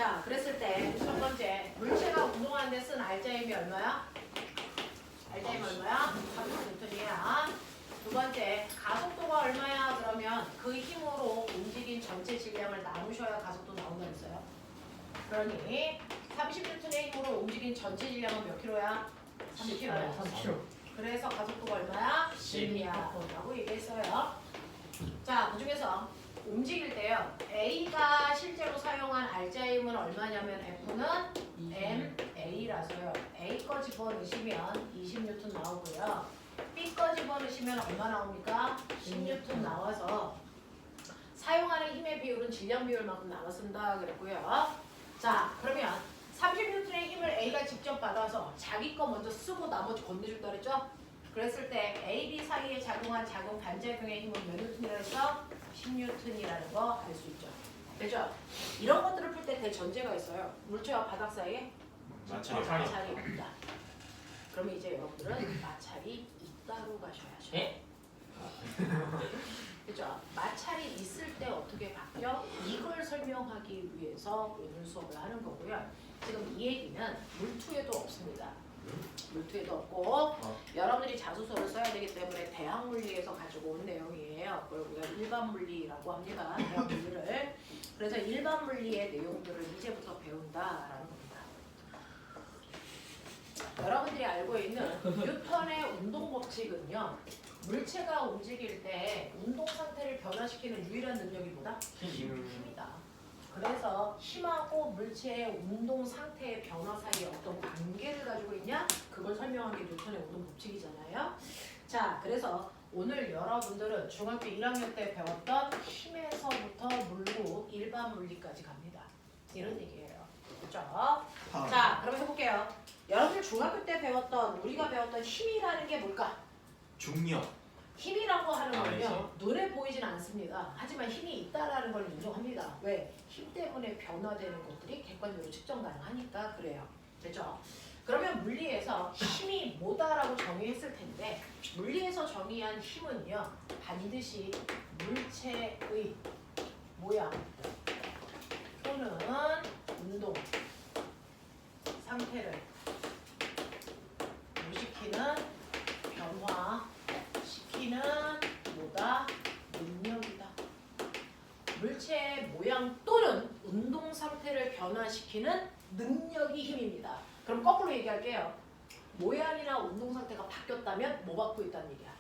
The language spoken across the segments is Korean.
자, 그랬을 때 첫 번째 물체가 운동하는 데 쓴 알자힘이 얼마야? 알자힘 얼마야? 30N이야. 두 번째, 가속도가 얼마야? 그러면 그 힘으로 움직인 전체 질량을 나누셔야 가속도 나온다 했어요. 그러니 30N의 힘으로 움직인 전체 질량은 몇 킬로야? 3kg야. 3kg. 그래서 가속도가 얼마야? 10이야 라고 얘기했어요. 자, 그 중에서 움직일 때요. A가 실제로 사용한 알자힘은 얼마냐면 F는 MA라서요. A 거 집어넣으시면 20N 나오고요. B 거 집어넣으시면 얼마 나옵니까? 10N 나와서 사용하는 힘의 비율은 질량 비율만큼 나눠쓴다 그랬고요. 자, 그러면 30N의 힘을 A가 직접 받아서 자기 거 먼저 쓰고 나머지 건네준다 그랬죠? 그랬을 때 A, B 사이에 작용한 작용 반작용의 힘은 몇 N이라고 했어? 10N이라는 거 알 수 있죠. 되죠? 이런 것들을 풀 때 대전제가 있어요. 물체와 바닥 사이에 마찰이 없다. 그러면 이제 여러분들은 마찰이 있다로 가셔야죠. 예? 그죠? 마찰이 있을 때 어떻게 바뀌어? 이걸 설명하기 위해서 오늘 수업을 하는 거고요. 지금 이 얘기는 물투에도 없습니다. 물투에도 없고 여러분들이 자소서를 써야 되기 때문에 대학 물리에서 가지고 온 내용이에요. 그걸 우리가 일반 물리라고 합니다. 대학 물리를. 그래서 일반 물리의 내용들을 이제부터 배운다라는 겁니다. 여러분들이 알고 있는 뉴턴의 운동 법칙은요. 물체가 움직일 때 운동 상태를 변화시키는 유일한 능력이 뭐다? 힘이다. 그래서 힘하고 물체의 운동 상태의 변화 사이에 어떤 관계를 가지고 있냐? 그걸 설명한 게 뉴턴의 운동 법칙이잖아요. 자, 그래서 오늘 여러분들은 중학교 1학년 때 배웠던 힘에서부터 물고 일반 물리까지 갑니다. 이런 얘기예요. 그렇죠? 자, 그럼 해볼게요. 여러분들 중학교 때 배웠던 우리가 배웠던 힘이라는 게 뭘까? 중력. 힘이라고 하는 거는요. 눈에 보이진 않습니다. 하지만 힘이 있다라는 걸 인정합니다. 왜? 힘 때문에 변화되는 것들이 객관적으로 측정 가능하니까 그래요. 됐죠? 그러면 물리에서 힘이 뭐다라고 정의했을 텐데 물리에서 정의한 힘은요. 반드시 물체의 모양 또는 운동 상태를 무시키는 변화시키는 뭐다? 능력이다. 물체의 모양 또는 운동 상태를 변화시키는 능력이 힘입니다. 그럼 거꾸로 얘기할게요. 모양이나 운동 상태가 바뀌었다면 뭐 받고 있다는 얘기야?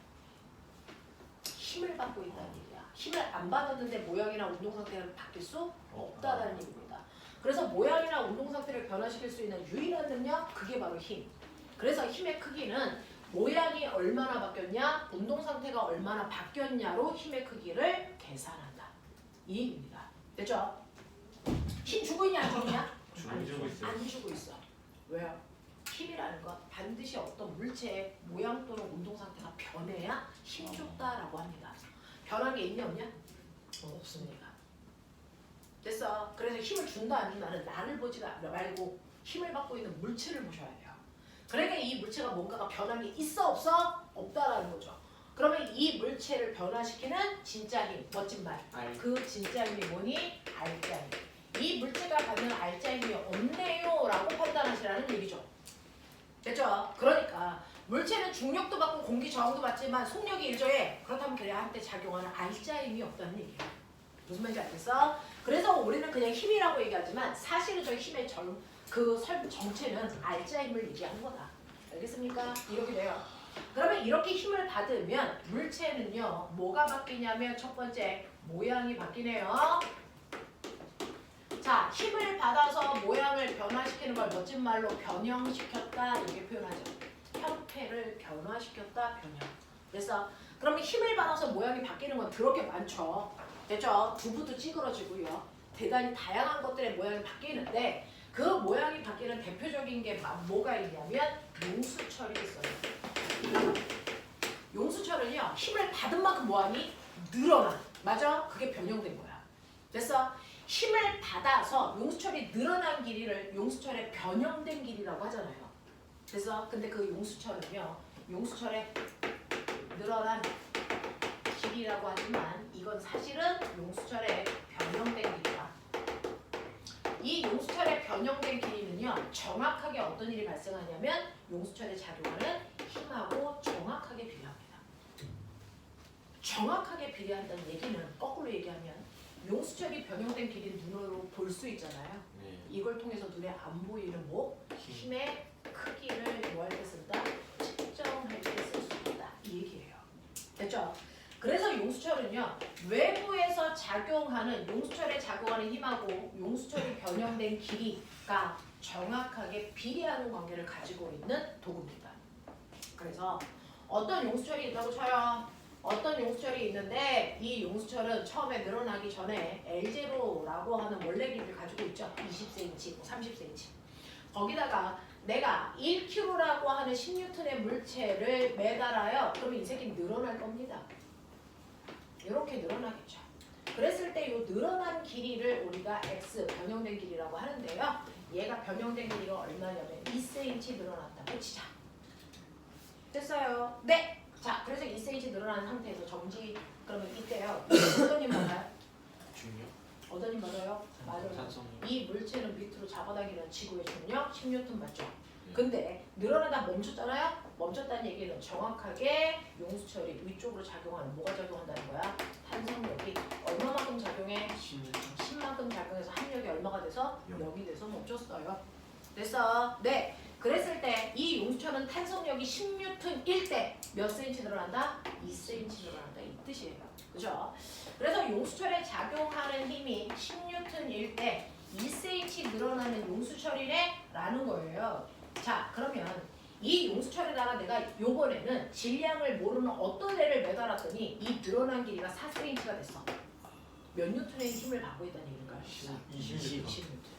힘을 받고 있다는 얘기야. 힘을 안 받았는데 모양이나 운동 상태가 바뀔 수 없다라는 얘기입니다. 그래서 모양이나 운동 상태를 변화시킬 수 있는 유일한 능력, 그게 바로 힘. 그래서 힘의 크기는 모양이 얼마나 바뀌었냐, 운동 상태가 얼마나 바뀌었냐로 힘의 크기를 계산한다. 이 얘기입니다. 됐죠? 힘 주고 있냐, 안 주고 있냐? 주고 있어요. 안 주고 있어. 왜요? 힘이라는 건 반드시 어떤 물체의 모양 또는 운동 상태가 변해야 힘 줬다라고 합니다. 변한 게 있냐, 없냐? 없습니다. 됐어. 그래서 힘을 준다 안 준다는 나를 보지 말고 힘을 받고 있는 물체를 보셔야 돼요. 그러니까 이 물체가 뭔가가 변한 게 있어 없어? 없다라는 거죠. 그러면 이 물체를 변화시키는 진짜 힘, 멋진 말. 그 진짜 힘이 뭐니? 알짜 힘. 이 물체가 받는 알짜 힘이 없네요 라고 판단하시라는 얘기죠. 됐죠? 그러니까 물체는 중력도 받고 공기 저항도 받지만 속력이 일정해. 그렇다면 그래야 한때 작용하는 알짜 힘이 없다는 얘기예요. 무슨 말인지 알겠어? 그래서 우리는 그냥 힘이라고 얘기하지만 사실은 저 힘의 정체는 알짜 힘을 얘기하는 거다. 알겠습니까? 이렇게 돼요. 그러면 이렇게 힘을 받으면 물체는요. 뭐가 바뀌냐면 첫 번째 모양이 바뀌네요. 자, 힘을 받아서 모양을 변화시키는 걸 멋진 말로 변형시켰다 이렇게 표현하죠. 형태를 변화시켰다, 변형. 그래서 그러면 힘을 받아서 모양이 바뀌는 건 그렇게 많죠. 됐죠? 두부도 찌그러지고요. 대단히 다양한 것들의 모양이 바뀌는데 그 모양이 바뀌는 대표적인 게 뭐가 있냐면 용수철이 있어요. 용수철은요. 힘을 받은 만큼 모양이 늘어나. 맞아? 그게 변형된 거야. 됐어? 힘을 받아서 용수철이 늘어난 길이를 용수철의 변형된 길이라고 하잖아요. 그래서 근데 그 용수철은요. 용수철의 늘어난 길이라고 하지만 이건 사실은 용수철의 변형된 길이다. 이 용수철의 변형된 길이는요. 정확하게 어떤 일이 발생하냐면 용수철에 작용하는 힘하고 정확하게 비례합니다. 정확하게 비례한다는 얘기는 거꾸로 얘기하면 용수철이 변형된 길이 눈으로 볼 수 있잖아요. 네. 이걸 통해서 눈에 안 보이는 뭐? 힘의 크기를 뭐 할 때 쓴다? 측정할 때 쓸 수 있다. 이 얘기예요. 됐죠? 그래서 용수철은요. 외부에서 작용하는 용수철에 작용하는 힘하고 용수철이 변형된 길이가 정확하게 비례하는 관계를 가지고 있는 도구입니다. 그래서 어떤 용수철이 있다고 쳐요. 어떤 용수철이 있는데 이 용수철은 처음에 늘어나기 전에 L0라고 하는 원래 길이를 가지고 있죠. 20cm, 30cm. 거기다가 내가 1kg라고 하는 10N의 물체를 매달아요. 그러면 이 새끼는 늘어날 겁니다. 이렇게 늘어나겠죠. 그랬을 때 이 늘어난 길이를 우리가 X, 변형된 길이라고 하는데요. 얘가 변형된 길이가 얼마냐면 2cm 늘어났다. 붙이자. 됐어요? 네! 자, 그래서 2cm 늘어난 상태에서 정지. 그러면 이때요. 어떤 힘 받아요? 중력. 어떤 힘 받아요? 맞아요. 산성력. 이 물체는 밑으로 잡아당기는 지구의 중력 10N 맞죠? 근데 늘어나다 멈췄잖아요? 멈췄다는 얘기는 정확하게 용수철이 위쪽으로 작용하는 뭐가 작용한다는 거야? 탄성력이 얼마만큼 작용해? 10만큼 작용해서 합력이 얼마가 돼서? 0이 돼서 멈췄어요. 됐어? 네. 그랬을 때 이 용수철은 탄성력이 10N일 때 몇 cm 늘어난다? 2cm 늘어난다. 이 뜻이에요. 그죠? 그래서 용수철에 작용하는 힘이 10N일 때 2cm 늘어나는 용수철이래? 라는 거예요. 자, 그러면 이 용수철에다가 내가 요번에는 질량을 모르는 어떤 애를 매달았더니 이 늘어난 길이가 4cm가 됐어. 몇 뉴턴의 힘을 받고 있다는 얘기일까요? 20N.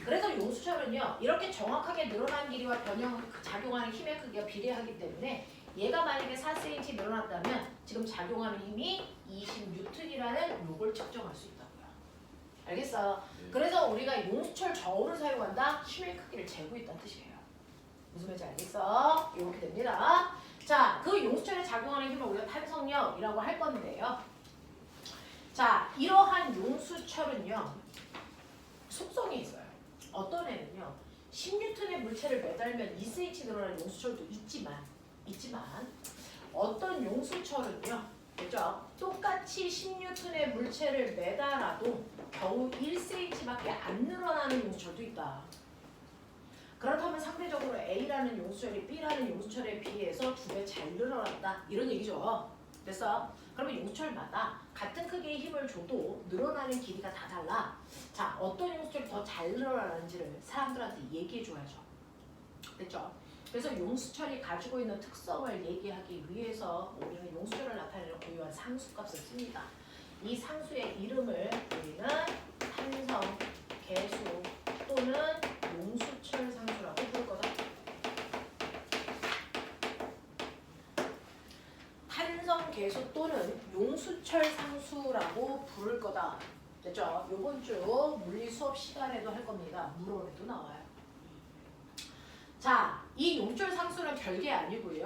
그래서 용수철은요. 이렇게 정확하게 늘어난 길이와 변형 작용하는 힘의 크기가 비례하기 때문에 얘가 만약에 4cm 늘어났다면 지금 작용하는 힘이 20N이라는 요걸 측정할 수 있다고요. 알겠어? 그래서 우리가 용수철 저울을 사용한다. 힘의 크기를 재고 있다는 뜻이에요. 무슨 말인지 알겠어? 이렇게 됩니다. 자, 그 용수철에 작용하는 힘을 우리가 탄성력이라고 할 건데요. 자, 이러한 용수철은요. 속성이 있어요. 어떤 애는요. 10N의 물체를 매달면 2cm 늘어나는 용수철도 있지만 어떤 용수철은요. 그죠? 똑같이 10N의 물체를 매달아도 겨우 1cm밖에 안 늘어나는 용수철도 있다. 그렇다면 상대적으로 A라는 용수철이 B라는 용수철에 비해서 2배 잘 늘어났다. 이런 얘기죠. 됐어? 그러면 용수철마다 같은 크기의 힘을 줘도 늘어나는 길이가 다 달라. 자, 어떤 용수철이 더 잘 늘어나는지를 사람들한테 얘기해줘야죠. 됐죠? 그래서 용수철이 가지고 있는 특성을 얘기하기 위해서 우리는 용수철을 나타내는 고유한 상수값을 씁니다. 이 상수의 이름을 우리는 탄성, 계수 또는 용수철 상수라고 부를 거다. 탄성, 계수 또는 용수철 상수라고 부를 거다. 됐죠? 요번 주 물리 수업 시간에도 할 겁니다. 물어에도 나와요. 자, 이 용수철 상수는 별게 아니고요.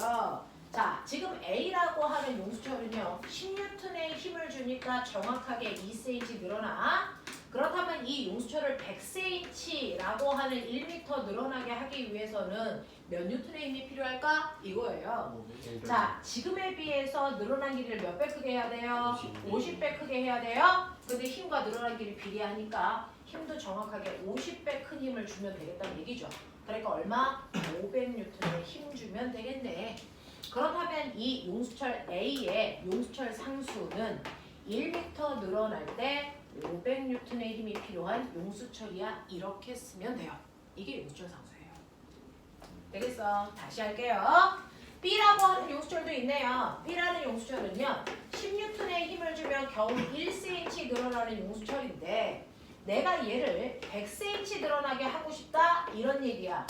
자, 지금 A라고 하는 용수철은요. 10N의 힘을 주니까 정확하게 2cm 늘어나. 그렇다면 이 용수철을 100cm라고 하는 1m 늘어나게 하기 위해서는 몇 N의 힘이 필요할까? 이거예요. 자, 지금에 비해서 늘어난 길이를 몇 배 크게 해야 돼요? 50배 크게 해야 돼요? 근데 힘과 늘어난 길이 비례하니까 힘도 정확하게 50배 큰 힘을 주면 되겠다는 얘기죠. 그러니까 얼마? 500N의 힘 주면 되겠네. 그렇다면 이 용수철 A의 용수철 상수는 1m 늘어날 때 500N의 힘이 필요한 용수철이야. 이렇게 쓰면 돼요. 이게 용수철 상수예요. 되겠어? 다시 할게요. B라고 하는 용수철도 있네요. B라는 용수철은요. 10N의 힘을 주면 겨우 1cm 늘어나는 용수철인데 내가 얘를 100cm 늘어나게 하고 싶다? 이런 얘기야.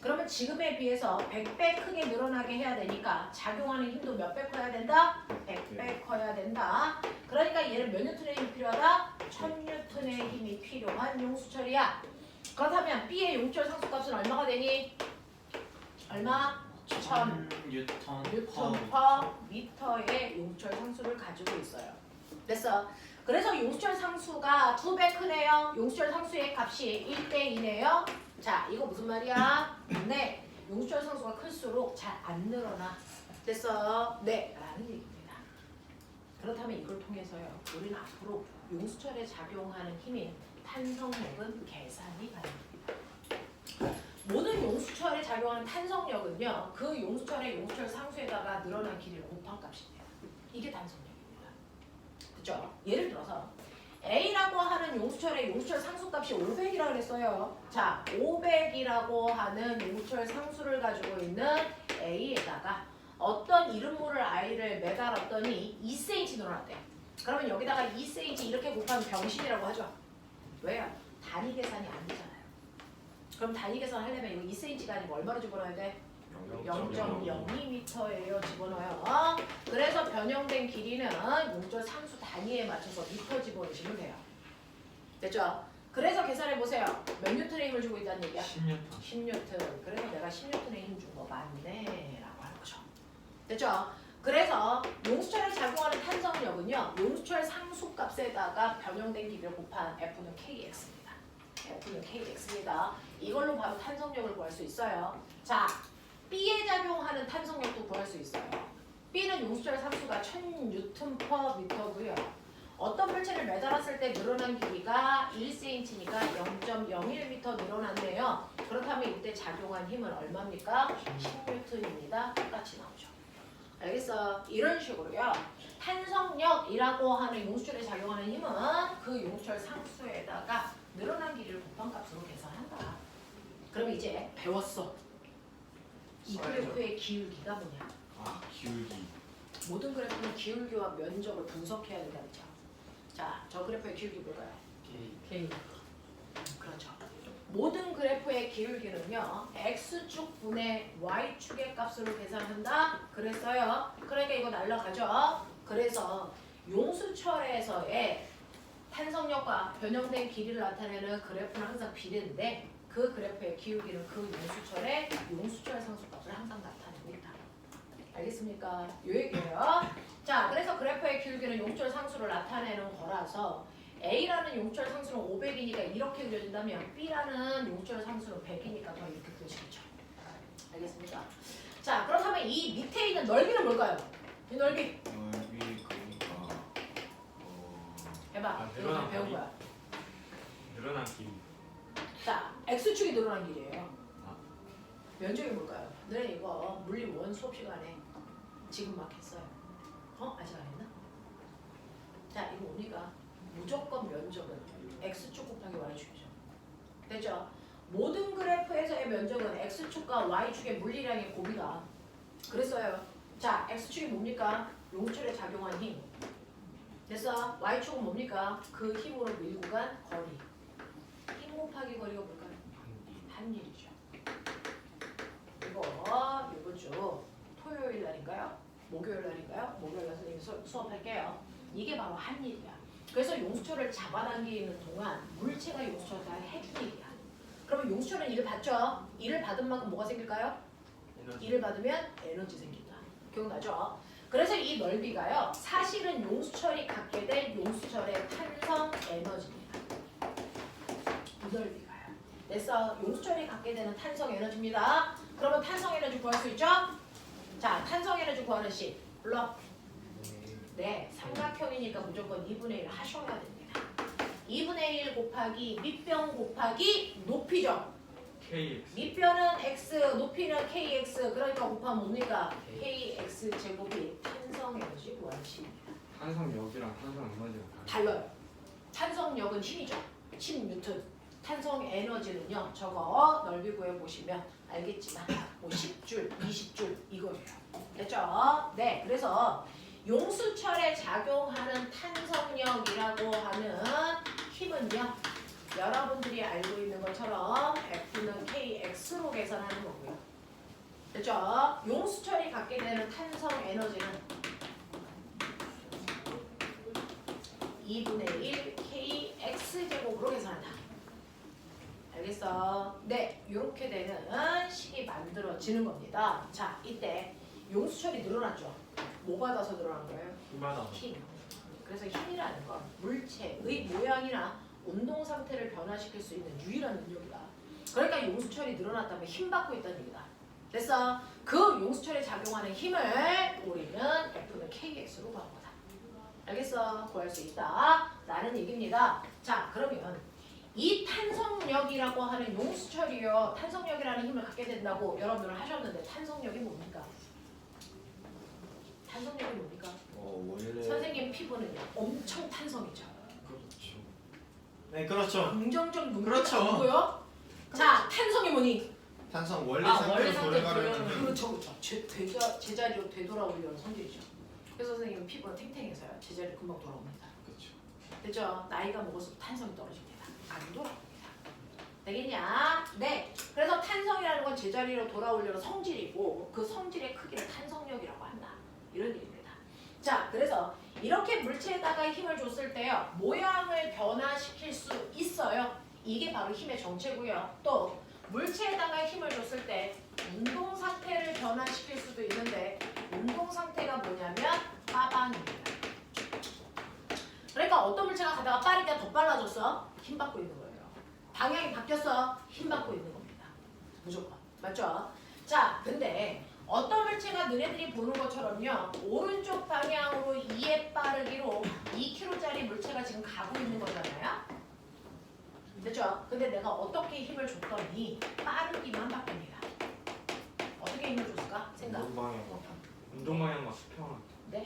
그러면 지금에 비해서 100배 크게 늘어나게 해야 되니까 작용하는 힘도 몇 배 커야 된다? 100배 커야 된다. 그러니까 얘는 몇 N의 힘이 필요하다? 1000N의 힘이 필요한 용수철이야. 그렇다면 B의 용수철 상수값은 얼마가 되니? 얼마? 1000 Newton 퍼 미터의 용수철 상수를 가지고 있어요. 됐어? 그래서 용수철 상수가 2배 크네요. 용수철 상수의 값이 1대 2네요. 자, 이거 무슨 말이야? 네, 용수철 상수가 클수록 잘 안 늘어나. 됐어? 네, 라는 얘기입니다. 그렇다면 이걸 통해서요, 우리는 앞으로 용수철에 작용하는 힘인 탄성력은 계산이 가능합니다. 모든 용수철에 작용하는 탄성력은요, 그 용수철의 용수철 상수에다가 늘어난 길이를 곱한 값입니다. 이게 탄성력입니다. 그죠? 예를 들어서 A라고 하는 용수철의 용수철 상수값이 500이라고 그랬어요. 자, 500이라고 하는 용수철 상수를 가지고 있는 A에다가 어떤 이름모를 I를 매달았더니 2cm 늘어났대. 그러면 여기다가 2cm 이렇게 곱하면 병신이라고 하죠. 왜요? 단위 계산이 안 되잖아요. 그럼 단위 계산 하려면 이거 2cm가 아니고 얼마로 집어넣어야 돼? 0.02m예요. 집어넣어요. 그래서 변형된 길이는 용수철 상수 단위에 맞춰서 미터 집어넣으시면 돼요. 됐죠? 그래서 계산해보세요. 몇 뉴턴의 힘을 주고 있다는 얘기야? 10뉴턴. 10뉴턴. 그래서 내가 10뉴턴의 힘 준 거 맞네 라고 하는 거죠. 됐죠? 그래서 용수철에 작용하는 탄성력은요, 용수철 상수값에다가 변형된 길이를 곱한 F는 KX입니다. F는 KX입니다. 이걸로 바로 탄성력을 구할 수 있어요. 자, B에 작용하는 탄성력도 구할 수 있어요. B는 용수철 상수가 1000N/m고요. 어떤 물체를 매달았을 때 늘어난 길이가 1cm니까 0.01m 늘어났네요. 그렇다면 이때 작용한 힘은 얼마입니까? 10N입니다. 똑같이 나오죠. 알겠어? 이런 식으로요. 탄성력이라고 하는 용수철에 작용하는 힘은 그 용수철 상수에다가 늘어난 길이를 곱한 값으로 계산한다. 그럼 이제 배웠어. 이 그래프의 기울기가 뭐냐? 아, 기울기. 모든 그래프는 기울기와 면적을 분석해야 된다 그죠? 자, 저 그래프의 기울기 뭘까요? K. 그렇죠. 모든 그래프의 기울기는요, x축 분의 y축의 값으로 계산한다 그랬어요. 그러니까 이거 날라가죠. 그래서 용수철에서의 탄성력과 변형된 길이를 나타내는 그래프는 항상 비례인데 그 그래프의 기울기는 그 용수철의 용수철 상수값을 항상 나타내고 있다. 알겠습니까? 요 얘기예요. 자, 그래서 그래프의 기울기는 용수철 상수를 나타내는 거라서 A라는 용수철 상수는 500이니까 이렇게 그려진다면 B라는 용수철 상수는 100이니까 더 이렇게 그려지겠죠. 알겠습니까? 자, 그렇다면 이 밑에 있는 넓이는 뭘까요? 이 넓이 넓이 그러니까 해봐. 아, 이거 다 배운 거야. 늘어난 길이. 자, X축이 늘어난 길이에요. 아. 면적이 뭘까요? 네, 이거 물리 원 수업 시간에 지금 막 했어요. 아직 안 했나? 자, 이거 우리가 무조건 면적은 X축 곱하기 Y축이죠. 됐죠? 모든 그래프에서의 면적은 X축과 Y축의 물리량의 곱이다. 그랬어요. 자, X축이 뭡니까? 용수철에 작용한 힘. 됐어? Y축은 뭡니까? 그 힘으로 밀고 간 거리. 힘 곱하기 거리가 뭘까요? 한일이죠. 이번 주 토요일 날인가요? 목요일 날인가요? 목요일 날 선생님이 수업할게요. 이게 바로 한일이야. 그래서 용수철을 잡아당기는 동안 물체가 용수철을 다 해준 일이야. 그러면 용수철은 일을 받죠? 일을 받은 만큼 뭐가 생길까요? 일을 받으면 에너지 생긴다. 기억나죠? 그래서 이 넓이가요, 사실은 용수철이 갖게 될 용수철의 탄성 에너지입니다. 이 넓이가요. 그래서 용수철이 갖게 되는 탄성 에너지입니다. 그러면 탄성 에너지 구할 수 있죠? 자, 탄성 에너지 구하는 식 불러. 네, 삼각형이니까 무조건 2분의 1 하셔야 됩니다. 2분의 1 곱하기 밑변 곱하기 높이죠. KX. 밑변은 x, 높이는 kx. 그러니까 곱하면 뭡니까? kx 제곱이 탄성 에너지 구하식입니다. 탄성력이랑 탄성 에너지랑 달라요. 탄성력은 힘이죠. 10뉴턴. 탄성 에너지는요, 저거 넓이 구해보시면 알겠지만 뭐 10줄, 20줄 이거예요. 됐죠? 네, 그래서 용수철에 작용하는 탄성력이라고 하는 힘은요, 여러분들이 알고 있는 것처럼 F는 KX로 계산하는 거고요. 됐죠? 용수철이 갖게 되는 탄성 에너지는 2분의 1 KX 제곱으로 계산한다. 알겠어? 네, 이렇게 되는 식이 만들어지는 겁니다. 자, 이때 용수철이 늘어났죠? 뭐 받아서 늘어난 거예요? 힘하다. 힘. 그래서 힘이라는 건 물체의 모양이나 운동 상태를 변화시킬 수 있는 유일한 능력이다. 그러니까 용수철이 늘어났다면 힘 받고 있다는 얘기다. 됐어? 그 용수철에 작용하는 힘을 우리는 F는 KX로 구한 거다. 알겠어? 구할 수 있다 라는 얘기입니다. 자, 그러면 이 탄성력이라고 하는 용수철이요, 탄성력이라는 힘을 갖게 된다고 여러분들은 하셨는데 탄성력이 뭡니까? 탄성력이 뭡니까? 원래 선생님 피부는요 엄청 탄성이죠. 그렇죠. 네, 그렇죠. 긍정적 눈빛 그렇죠. 아니고요. 자, 탄성이 뭐니? 탄성 원래 원래 상태로 상태 돌아가려면 그렇죠. 제자리로 되돌아오려는 성질이죠. 그래서 선생님은 피부가 탱탱해서요. 제자리로 금방 돌아옵니다. 그렇죠. 됐죠? 나이가 먹을수록 탄성이 떨어집니다. 안 돌아옵니다. 되겠냐? 네. 그래서 탄성이라는 건 제자리로 돌아오려는 성질이고 그 성질의 크기를 탄성력이라고 한다. 이런 얘기입니다. 자, 그래서 이렇게 물체에다가 힘을 줬을 때요. 모양을 변화시킬 수 있어요. 이게 바로 힘의 정체고요. 또 물체에다가 힘을 줬을 때 운동 상태를 변화시킬 수도 있는데 운동 상태가 뭐냐면 빠방입니다. 그러니까 어떤 물체가 가다가 빠르게 더 빨라졌어? 힘 받고 있는 거예요. 방향이 바뀌었어? 힘 받고 있는 겁니다. 무조건. 맞죠? 자, 근데 어떤 물체가 너네들이 보는 것처럼요. 오른쪽 방향으로 2의 빠르기로 2km짜리 물체가 지금 가고 있는 거잖아요. 됐죠? 근데 내가 어떻게 힘을 줬더니 빠르기만 바뀝니다. 어떻게 힘을 줬을까? 생각. 운동 방향과 수평. 네.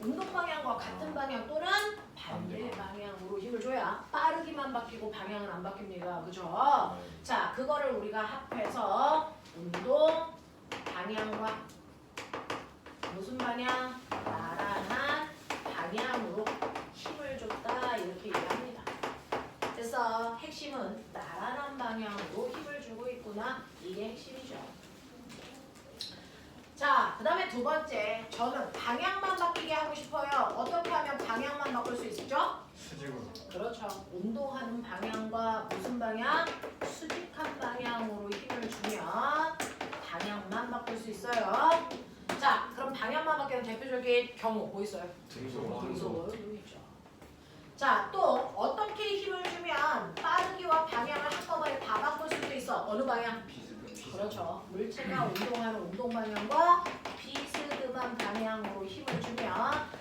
운동 방향과 같은 방향 또는 반대 방향으로 힘을 줘야 빠르기만 바뀌고 방향은 안 바뀝니다. 그죠? 자, 그거를 우리가 합해서 운동 방향과 무슨 방향? 나란한 방향으로 힘을 줬다 이렇게 얘기합니다. 그래서 핵심은 나란한 방향으로 힘을 주고 있구나. 이게 핵심이죠. 자, 그 다음에 두 번째, 저는 방향만 바뀌게 하고 싶어요. 어떻게 하면 방향만 바꿀 수 있죠? 수직으로. 그렇죠. 운동하는 방향과 무슨 방향? 수직한 방향으로 힘을 주면 방향만 바꿀 수 있어요. 자, 그럼 방향만 바뀌는 대표적인 경우 뭐 있어요? 등소 있죠. 자, 또 어떻게 힘을 주면 빠르기와 방향을 한꺼번에 다 바꿀 수도 있어. 어느 방향? 그렇죠. 물체가 운동하는 운동 방향과 비스듬한 방향으로 힘을 주면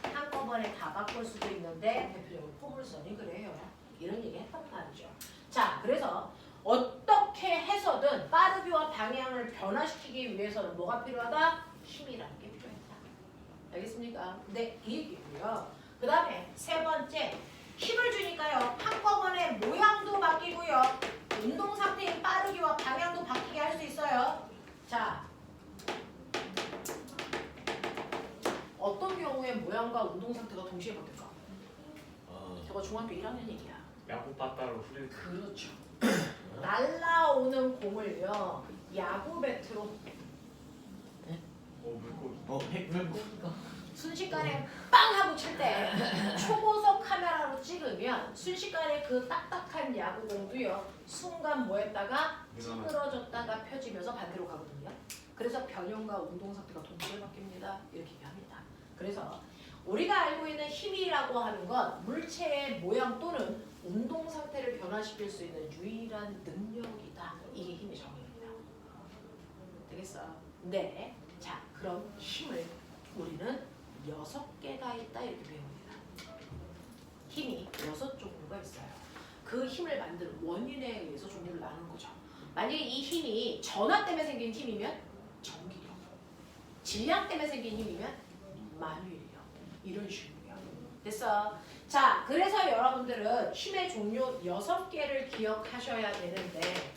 한꺼번에 다 바꿀 수도 있는데 대표적으로 포물선이 그래요. 이런 얘기 했단 말이죠. 자, 그래서 어떻게 해서든 빠르기와 방향을 변화시키기 위해서는 뭐가 필요하다? 힘이라는 게 필요했다. 알겠습니까? 네, 이 얘기고요. 그 다음에 세 번째, 힘을 주니까요. 한꺼번에 모양도 바뀌고요. 운동 상태인 빠르기와 방향도 바뀌게 할 수 있어요. 자, 어떤 경우에 모양과 운동 상태가 동시에 바뀔까? 저거 중학교 1학년 얘기야. 야구 빠따로 후릴 때. 그렇죠. 날라오는 공을요. 야구 배트로 물고기. 순식간에 빵 하고 칠 때 초고속 카메라로 찍으면 순식간에 그 딱딱한 야구공도요. 순간 뭐했다가 찌그러졌다가 펴지면서 반대로 가거든요. 그래서 변형과 운동 상태가 동시에 바뀝니다. 이렇게 얘기합니다. 그래서 우리가 알고 있는 힘이라고 하는 건 물체의 모양 또는 운동 상태를 변화시킬 수 있는 유일한 능력이다. 이게 힘의 정의입니다. 되겠어? 네. 자, 그럼 힘을 우리는 6개가 있다 이렇게 배웁니다. 힘이 6종류가 있어요. 그 힘을 만드는 원인에 의해서 종류를 나누는 거죠. 만약에 이 힘이 전하 때문에 생긴 힘이면 전기력, 질량 때문에 생긴 힘이면 만유인력, 이런 식으로요. 됐어? 자, 그래서 여러분들은 힘의 종류 6개를 기억하셔야 되는데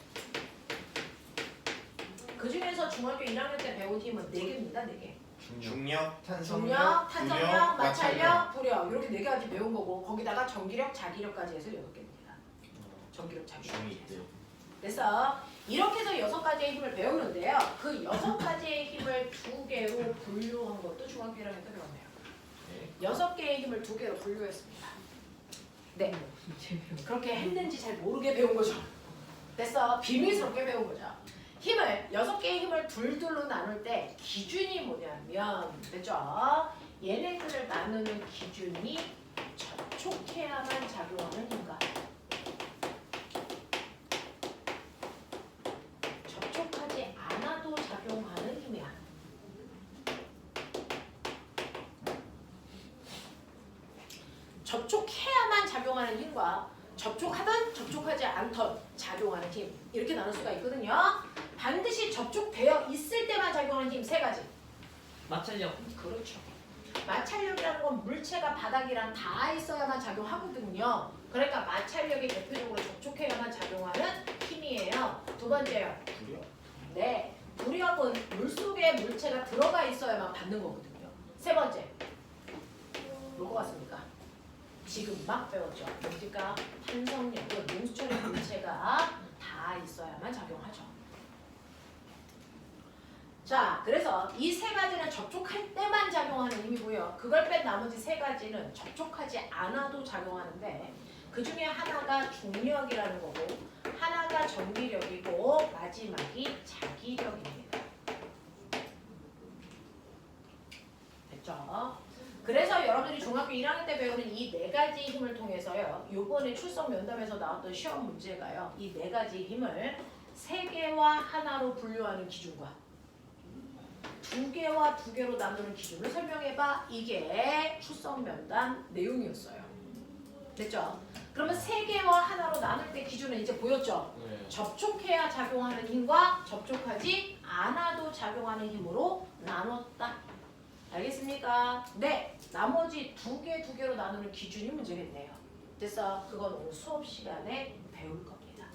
그 중에서 중학교 1학년 때 배운 힘은 4개입니다. 4개. 중력, 탄성력, 중력, 탄성력, 부력, 마찰력, 부력 이렇게 4가지 배운 거고 거기다가 전기력, 자기력까지 해서 6개입니다. 전기력, 자기력. 그래서 이렇게 해서 6가지의 힘을 배우는데요. 그 6가지의 힘을 2개로 분류한 것도 중학교 1학년 때 배웠네요. 6개의 힘을 2개로 분류했습니다. 네. 그렇게 했는지 잘 모르게 배운 거죠. 됐어. 비밀스럽게 배운 거죠. 힘을 6개의 힘을 둘둘로 나눌 때 기준이 뭐냐면 됐죠? 얘네들을 나누는 기준이 접촉해야만 작용하는 힘과 접촉하지 않아도 작용하는 힘이야. 접촉해야만 작용하는 힘과 접촉하든 접촉하지 않던 작용하는 힘 이렇게 나눌 수가 있거든요. 반드시 접촉되어 있을 때만 작용하는 힘 세 가지. 마찰력. 그렇죠. 마찰력이라는 건 물체가 바닥이랑 다 있어야만 작용하거든요. 그러니까 마찰력이 대표적으로 접촉해야만 작용하는 힘이에요. 두 번째요. 구려. 네, 무력은 물속에 물체가 들어가 있어야만 받는 거거든요. 세 번째. 뭐가 같습니까? 지금 막 배웠죠. 뭡니까? 탄성력은 농수철의 물체가 다 있어야만 작용하죠. 자, 그래서 이 세 가지는 접촉할 때만 작용하는 힘이고요. 그걸 뺀 나머지 세 가지는 접촉하지 않아도 작용하는데 그 중에 하나가 중력이라는 거고 하나가 전기력이고 마지막이 자기력입니다. 됐죠? 그래서 여러분들이 중학교 1학년 때 배우는 이 네 가지 힘을 통해서요. 요번에 출석 면담에서 나왔던 시험 문제가요. 이 네 가지 힘을 세 개와 하나로 분류하는 기준과 두 개와 두 개로 나누는 기준을 설명해봐. 이게 출석 면담 내용이었어요. 됐죠? 그러면 세 개와 하나로 나눌 때 기준은 이제 보였죠? 네. 접촉해야 작용하는 힘과 접촉하지 않아도 작용하는 힘으로 나눴다. 알겠습니까? 네. 나머지 두 개로 나누는 기준이 문제겠네요. 됐어? 그건 오늘 수업 시간에 배울 겁니다.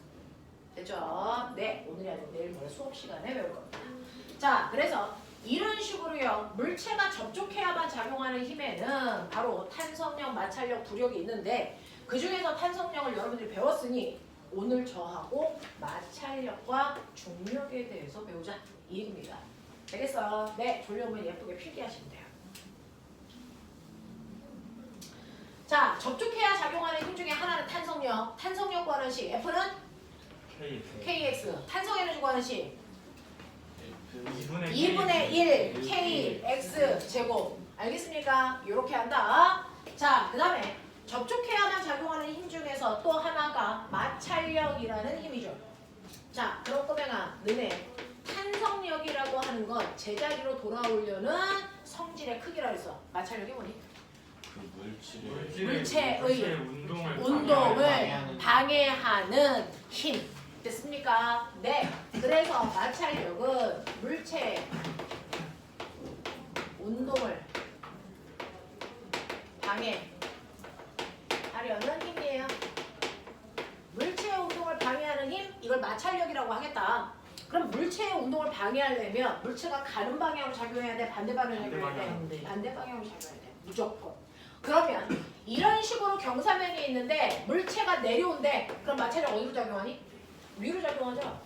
됐죠? 네. 오늘이 아니고 내일 모레 수업 시간에 배울 겁니다. 자, 그래서 이런 식으로요. 물체가 접촉해야만 작용하는 힘에는 바로 탄성력, 마찰력, 부력이 있는데 그 중에서 탄성력을 여러분들이 배웠으니 오늘 저하고 마찰력과 중력에 대해서 배우자. 이 얘기입니다. 되겠어? 네. 졸려오면 예쁘게 필기하시면 돼요. 자, 접촉해야 작용하는 힘 중에 하나는 탄성력. 탄성력 구하는 식. F는 KX. 탄성 에너지 구하는 식. 2분의 1 KX 제곱. 알겠습니까? 이렇게 한다. 자, 그 다음에 접촉해야만 작용하는 힘 중에서 또 하나가 마찰력이라는 힘이죠. 자, 그럴 거면 너네 탄성력이라고 하는 건 제자리로 돌아오려는 성질의 크기라 그랬어. 마찰력이 뭐니? 그 물체의 운동을 방해하는 힘. 됐습니까? 네. 그래서 마찰력은 물체의 운동을 방해하려는 힘이에요. 물체의 운동을 방해하는 힘? 이걸 마찰력이라고 하겠다. 그럼 물체의 운동을 방해하려면 물체가 가는 방향으로 작용해야 돼? 반대 방향으로 작용해야 돼? 반대 방향으로 작용해야 돼. 무조건. 그러면 이런 식으로 경사면이 있는데 물체가 내려온대. 그럼 마찰력 어디로 작용하니? 위로 작용하죠.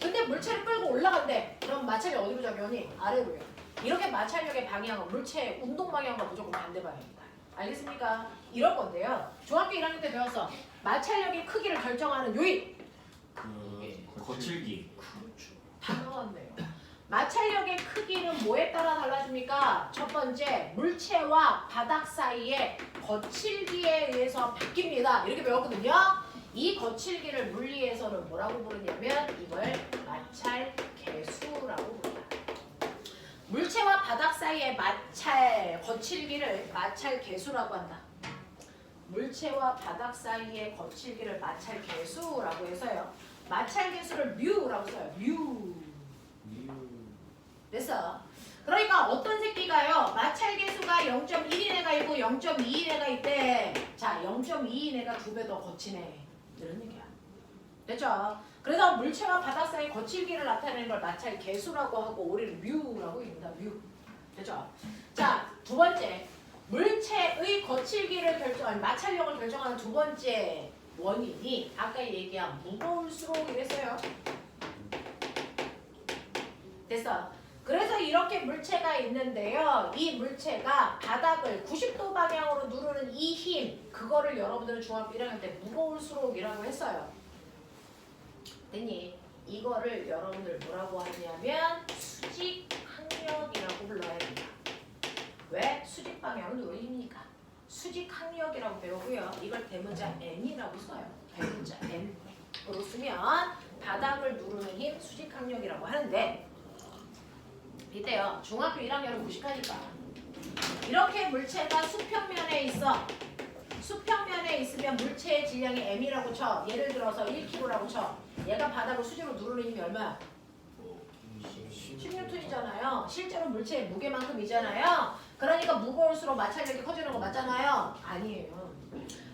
근데 물체를 끌고 올라간대. 그럼 마찰력 어디로 작용하니? 아래로요. 이렇게 마찰력의 방향은 물체의 운동 방향과 무조건 반대 방향입니다. 알겠습니까? 이런 건데요. 중학교 1학년 때 배웠어. 마찰력의 크기를 결정하는 요인. 그 거칠기. 그렇죠. 다 나왔네요. 마찰력의 크기는 뭐에 따라 달라집니까? 첫 번째, 물체와 바닥 사이의 거칠기에 의해서 바뀝니다. 이렇게 배웠거든요. 이 거칠기를 물리에서는 뭐라고 부르냐면 이걸 마찰계수라고 부릅니다. 물체와 바닥 사이의 거칠기를 마찰계수라고 한다. 물체와 바닥 사이의 거칠기를 마찰계수라고 해서요. 마찰계수를 뮤라고 써요. 뮤. 됐어. 그러니까 어떤 새끼가요. 마찰계수가 0.1인 애가 있고 0.2인 애가 있대. 자, 0.2인 애가 2배 더 거치네. 이런 얘기야. 됐죠? 그래서 물체와 바닥 사이 거칠기를 나타내는 걸 마찰계수라고 하고 우리는 뮤라고 읽는다. 뮤. 됐죠? 자, 두 번째. 물체의 거칠기를 마찰력을 결정하는 두 번째 원인이 아까 얘기한 무거울수록 이랬어요. 됐어. 그래서 이렇게 물체가 있는데요. 이 물체가 바닥을 90도 방향으로 누르는 이 힘, 그거를 여러분들은 중학교 1학년 때 무거울수록이라고 했어요. 됐니? 이거를 여러분들 뭐라고 하냐면 수직 항력이라고 불러야 된다. 왜? 수직 방향을 누르는 힘이니까. 수직항력이라고 배우고요. 이걸 대문자 N이라고 써요. 대문자 N으로 쓰면 바닥을 누르는 힘 수직항력이라고 하는데 이때요. 중학교 1학년은 무식하니까 이렇게 물체가 수평면에 있어. 수평면에 있으면 물체의 질량이 m이라고 쳐. 예를 들어서 1kg라고 쳐. 얘가 바닥을 수직으로 누르는 힘이 얼마야? 10N이잖아요. 실제로 물체의 무게만큼이잖아요. 그러니까 무거울수록 마찰력이 커지는 거 맞잖아요. 아니에요.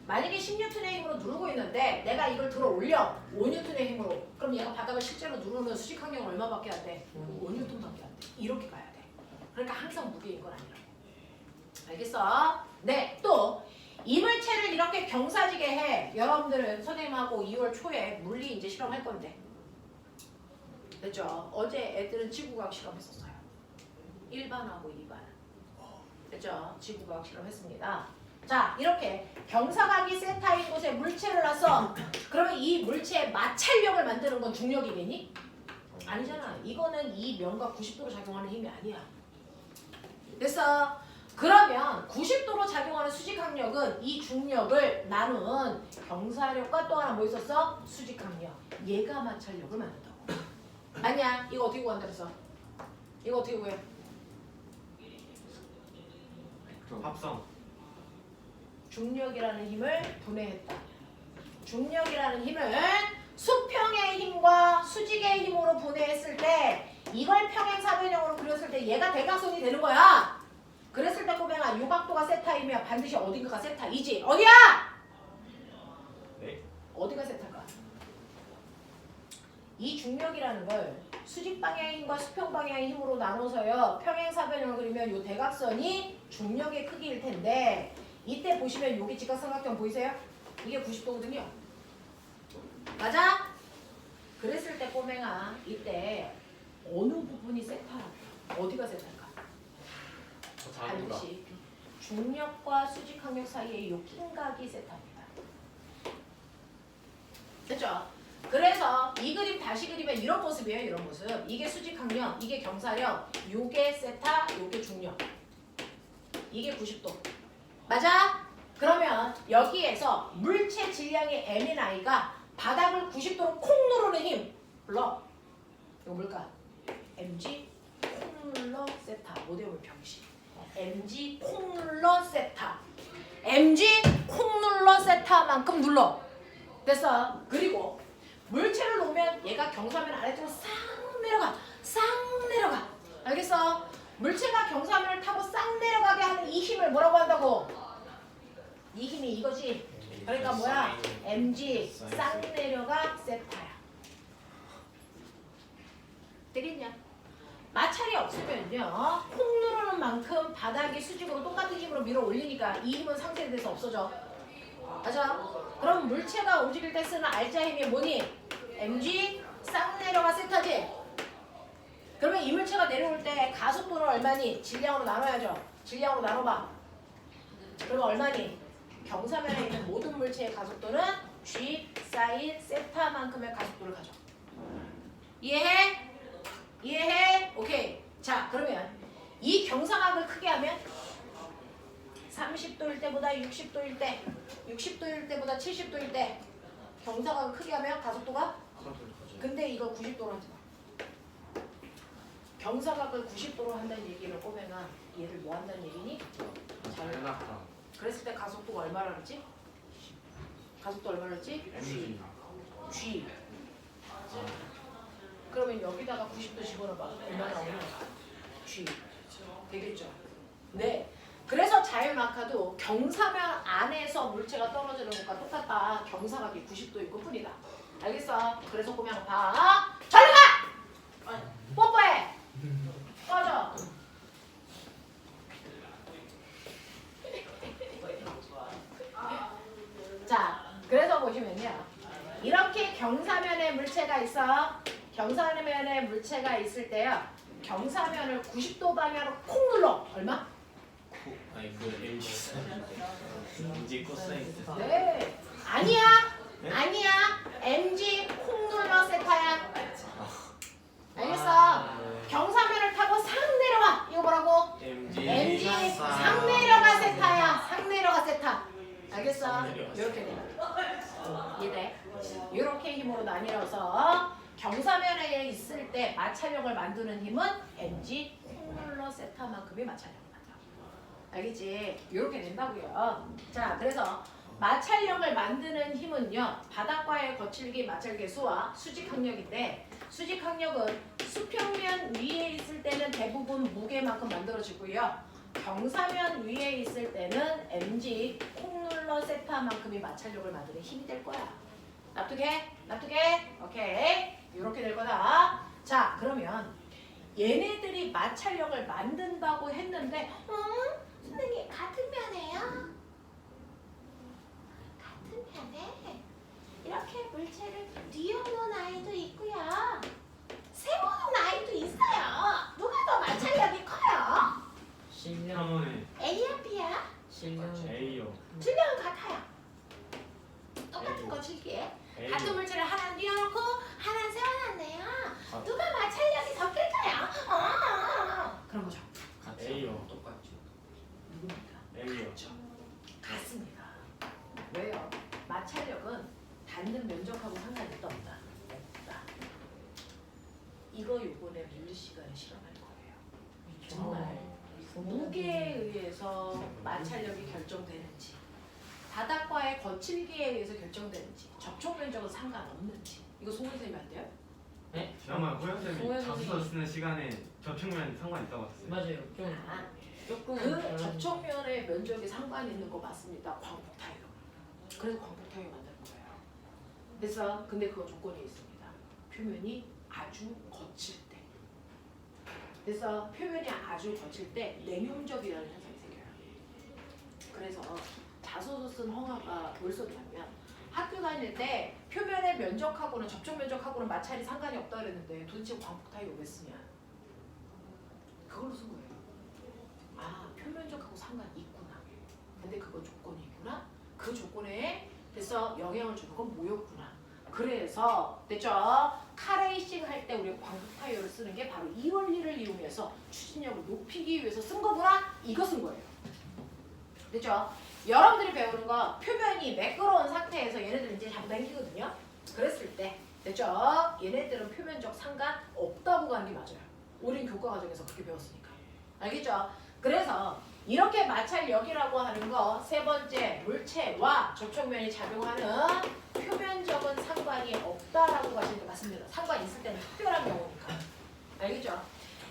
만약에 10N의 힘으로 누르고 있는데 내가 이걸 들어 올려 5N의 힘으로 그럼 얘가 바닥을 실제로 누르는 수직항력은 얼마밖에 안 돼? 5N밖에 안 돼. 이렇게 가야 돼. 그러니까 항상 무게인 건 아니라고. 알겠어? 네, 또 이물체를 이렇게 경사지게 해. 여러분들은 선생님하고 2월 초에 물리 이제 실험할 건데. 됐죠? 어제 애들은 지구과학 실험했었어요. 1반하고 2반. 됐죠? 지구과학 실험했습니다. 자, 이렇게 경사각이 세타인 곳에 물체를 놨어. 그러면 이 물체의 마찰력을 만드는 건 중력이겠니? 아니잖아. 이거는 이 면과 90도로 작용하는 힘이 아니야. 됐어? 그러면 90도로 작용하는 수직항력은 이 중력을 나눈 경사력과 또 하나 뭐 있었어? 수직항력. 얘가 마찰력을 만든다고. 아니야. 이거 어떻게 구한다 그랬어? 이거 어떻게 구해? 합성. 중력이라는 힘을 분해했다. 중력이라는 힘을 수평의 힘과 수직의 힘으로 분해했을 때 이걸 평행사변형으로 그렸을 때 얘가 대각선이 되는 거야. 그랬을 때 꼬맹아 요각도가 세타이면 반드시 어딘가가 세타이지. 어디야? 네. 어디가 세타일까? 이 중력이라는 걸 수직 방향의 힘과 수평 방향의 힘으로 나눠서요. 평행사변형을 그리면 요 대각선이 중력의 크기일 텐데 이때 보시면 여기 직각삼각형 보이세요? 이게 90도거든요. 맞아? 그랬을 때 꼬맹아 이때 어느 부분이 세타라고? 어디가 세타일까? 반드시 중력과 수직항력 사이의 요 낀각이 세타입니다. 됐죠? 그래서 이 그림 다시 그리면 이런 모습이에요. 이런 모습. 이게 수직항력, 이게 경사력, 요게 세타, 요게 중력. 이게 90도. 맞아? 그러면 여기에서 물체 질량의 m인 i가 바닥을 90도로 콩 누르는 힘 불러. 이거 뭘까? mg 콩 눌러 세타. 5대5 병식. mg 콩 눌러 세타. mg 콩 눌러 세타만큼 눌러. 됐어. 그리고 물체를 놓으면 얘가 경사면 아래쪽으로 싹 내려가. 싹 내려가. 알겠어? 물체가 경사면을 타고 싹 내려가게 하는 이 힘을 뭐라고 한다고? 이 힘이 이거지. 그러니까 뭐야? mg 싹 내려가 세타야. 되겠냐? 마찰이 없으면요. 콩 누르는 만큼 바닥이 수직으로 똑같은 힘으로 밀어 올리니까 이 힘은 상쇄돼서 없어져. 맞아? 그럼 물체가 움직일 때 쓰는 알자 힘이 뭐니? mg 싹 내려가 세타지? 그러면 이 물체가 내려올 때 가속도는 얼마니? 질량으로 나눠야죠. 질량으로 나눠봐. 그러면 얼마니? 경사면에 있는 모든 물체의 가속도는 g 사인 세타만큼의 가속도를 가져. 이해해? 이해해? 오케이. 자, 그러면 이 경사각을 크게 하면 30도일 때보다 60도일 때, 60도일 때보다 70도일 때 경사각을 크게 하면 가속도가? 근데 이거 90도로 하지 마. 경사각을 90도로 한다는 얘기를 꼬매면 얘를 뭐 한다는 얘기니? 자연낙하. 그랬을 때 가속도가 얼마라 그랬지? 가속도 얼마라 그랬지? G. G. 그러면 여기다가 90도 집어넣어봐. 얼마 나오냐? G. 되겠죠? 네. 그래서 자연낙하도 경사면 안에서 물체가 떨어지는 것과 똑같다. 경사각이 90도일 뿐이다. 알겠어? 그래서 그냥 봐. 절로 가! 뽀뽀해! 꺼져! 자, 그래서 보시면요. 이렇게 경사면에 물체가 있어. 경사면에 물체가 있을 때요. 경사면을 90도 방향으로 콩 눌러. 얼마? 아니 그 mg 코사인 세타. 네. 아니야. 아니야. mg 콩 눌러 세타야. 알겠어? 경사면을 타고 상 내려와. 이거 뭐라고? mg mg 상 내려가 세타야. 상 내려가 세타. 나뉘어서 경사면에 있을 때 마찰력을 만드는 힘은 mg 콩룰러 세타만큼의 마찰력을 만든다. 알겠지? 이렇게 된다고요. 자, 그래서 마찰력을 만드는 힘은요. 바닥과의 거칠기 마찰계수와 수직항력인데 수직항력은 수평면 위에 있을 때는 대부분 무게만큼 만들어지고요. 경사면 위에 있을 때는 mg 콩룰러 세타만큼의 마찰력을 만드는 힘이 될 거야. 납득해? 납득해? 오케이. 이렇게 될 거다. 자, 그러면 얘네들이 마찰력을 만든다고 했는데 선생님 같은 면에요? 같은 면에 이렇게 물체를 뉘어놓은 아이도 있고요. 세워놓은 아이도 있어요. 누가 더 마찰력이 커요? 실력 한번에 A야 B야? 실력 A요. 질량은 같아요. 똑같은 거칠기에 A요. 같은 물체를 하나 뉘어놓고 하나 세워놨네요. 아. 누가 마찰력이 더 클까요? 그런 거죠. A요. 똑같죠. 누굽니까? A요. 같습니다. 왜요? 마찰력은 닿는 면적하고 상관이 있다 없다? 없다. 이거 요번에 물리 시간에 실험할 거예요. 정말 무게에 의해서 마찰력이 결정되는지 바닥과의 거칠기에 의해서 결정되는지 접촉 면적은 상관없는지 이거 송은 선생님이 안 돼요? 잠깐만 호연쌤이 호연 자소서 선생님. 쓰는 시간에 접촉면 상관 있다고 하셨어요. 맞아요. 좀 아, 조금 그 접촉면의 면적이 상관이 있는 거 맞습니다. 광폭 타입. 그래서 광폭 타입을 만든 거예요. 그래서 근데 그거 조건이 있습니다. 표면이 아주 거칠 때. 그래서 표면이 아주 거칠 때 냉용적이라는 현상이 생겨요. 그래서 자소서 쓴 허가가 뭘 썼냐면 학교 다닐 때 표면의 면적하고는 접촉 면적하고는 마찰이 상관이 없다 그랬는데 도대체 광폭 타입을 왜 쓰냐? 그걸로 쓴 거예요. 아, 표면적하고 상관이 있구나. 근데 그건 조건이 있구나. 그 조건에 그래서 영향을 주는 건 뭐였구나. 그래서 됐죠? 카레이싱 할 때 우리가 광폭 타이어를 쓰는 게 바로 이 원리를 이용해서 추진력을 높이기 위해서 쓴 거구나. 이거 쓴 거예요. 됐죠? 여러분들이 배우는 거 표면이 매끄러운 상태에서 얘네들 이제 자꾸 당기거든요. 그랬을 때 됐죠? 얘네들은 표면적 상관 없다고 가는 게 맞아요. 우린 교과 과정에서 그렇게 배웠으니까. 알겠죠? 그래서 이렇게 마찰력이라고 하는 거 세 번째 물체와 접촉면이 작용하는 표면적은 상관이 없다라고 가시는 게 맞습니다. 상관이 있을 때는 특별한 경우니까. 알겠죠?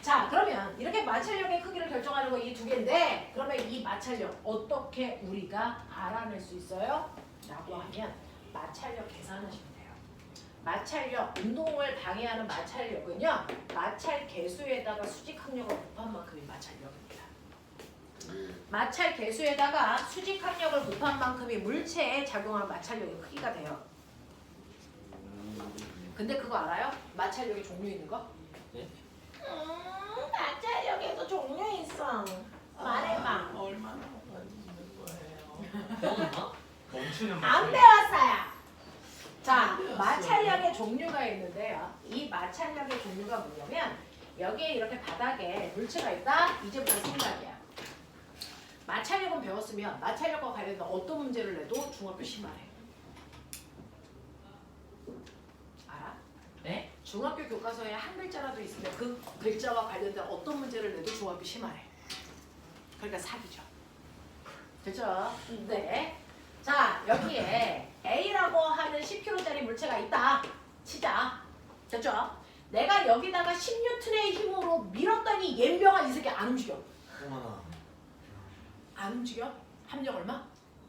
자, 그러면 이렇게 마찰력의 크기를 결정하는 거 이 두 개인데 그러면 이 마찰력 어떻게 우리가 알아낼 수 있어요? 라고 하면 마찰력 계산하시면 돼요. 마찰력, 운동을 방해하는 마찰력은요. 마찰 계수에다가 수직항력을 곱한 만큼이 마찰력입니다. 마찰 계수에다가 수직항력을 곱한 만큼이 물체에 작용하는 마찰력의 크기가 돼요. 근데 그거 알아요? 마찰력의 종류 있는 거? 네? 마찰력에도 종류 있어. 말해봐. 얼마나 있는 거예요? 배웠나? 멈추는 안 마찰. 배웠어요. 자, 마찰력의 종류가 있는데요. 이 마찰력의 종류가 뭐냐면 여기에 이렇게 바닥에 물체가 있다. 이제부터 생각이야. 마찰력은 배웠으면 마찰력과 관련된 어떤 문제를 내도 중학교 심화해. 알아? 네? 중학교 교과서에 한 글자라도 있으면 그 글자와 관련된 어떤 문제를 내도 중학교 심화해. 그러니까 사기죠. 됐죠? 네. 자, 여기에 A라고 하는 10kg짜리 물체가 있다. 치자. 됐죠? 내가 여기다가 10N의 힘으로 밀었더니 옌병한 이 새끼 안 움직여. 어머나. 안 움직여? 합력 얼마?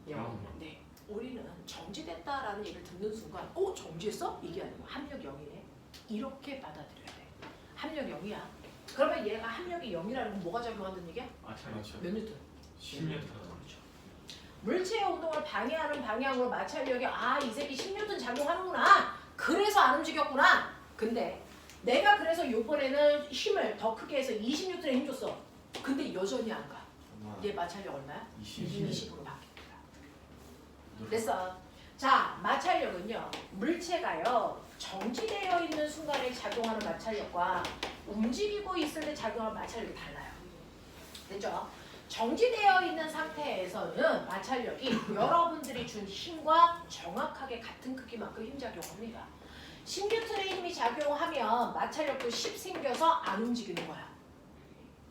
영. 네. 우리는 정지됐다라는 얘기를 듣는 순간 정지했어? 이게 아니고 합력 0이네. 이렇게 받아들여야 돼. 합력 0이야. 그러면 얘가 합력이 0이라는 건 뭐가 작용한다는 얘기야? 마찰. 몇 뉴턴? 10m. 물체의 운동을 방해하는 방향으로 마찰력이 이 새끼 10N 작용하는구나. 그래서 안 움직였구나. 근데 내가 그래서 요번에는 힘을 더 크게 해서 20N의 힘 줬어. 근데 여전히 안 가. 얘 마찰력 얼마야? 20으로 바뀝니다. 됐어. 자, 마찰력은요. 물체가요. 정지되어 있는 순간에 작용하는 마찰력과 움직이고 있을 때 작용하는 마찰력이 달라요. 됐죠? 정지되어 있는 상태에서는 마찰력이 여러분들이 준 힘과 정확하게 같은 크기만큼 힘 작용합니다. 10N의 힘이 작용하면 마찰력도 10 생겨서 안 움직이는 거야.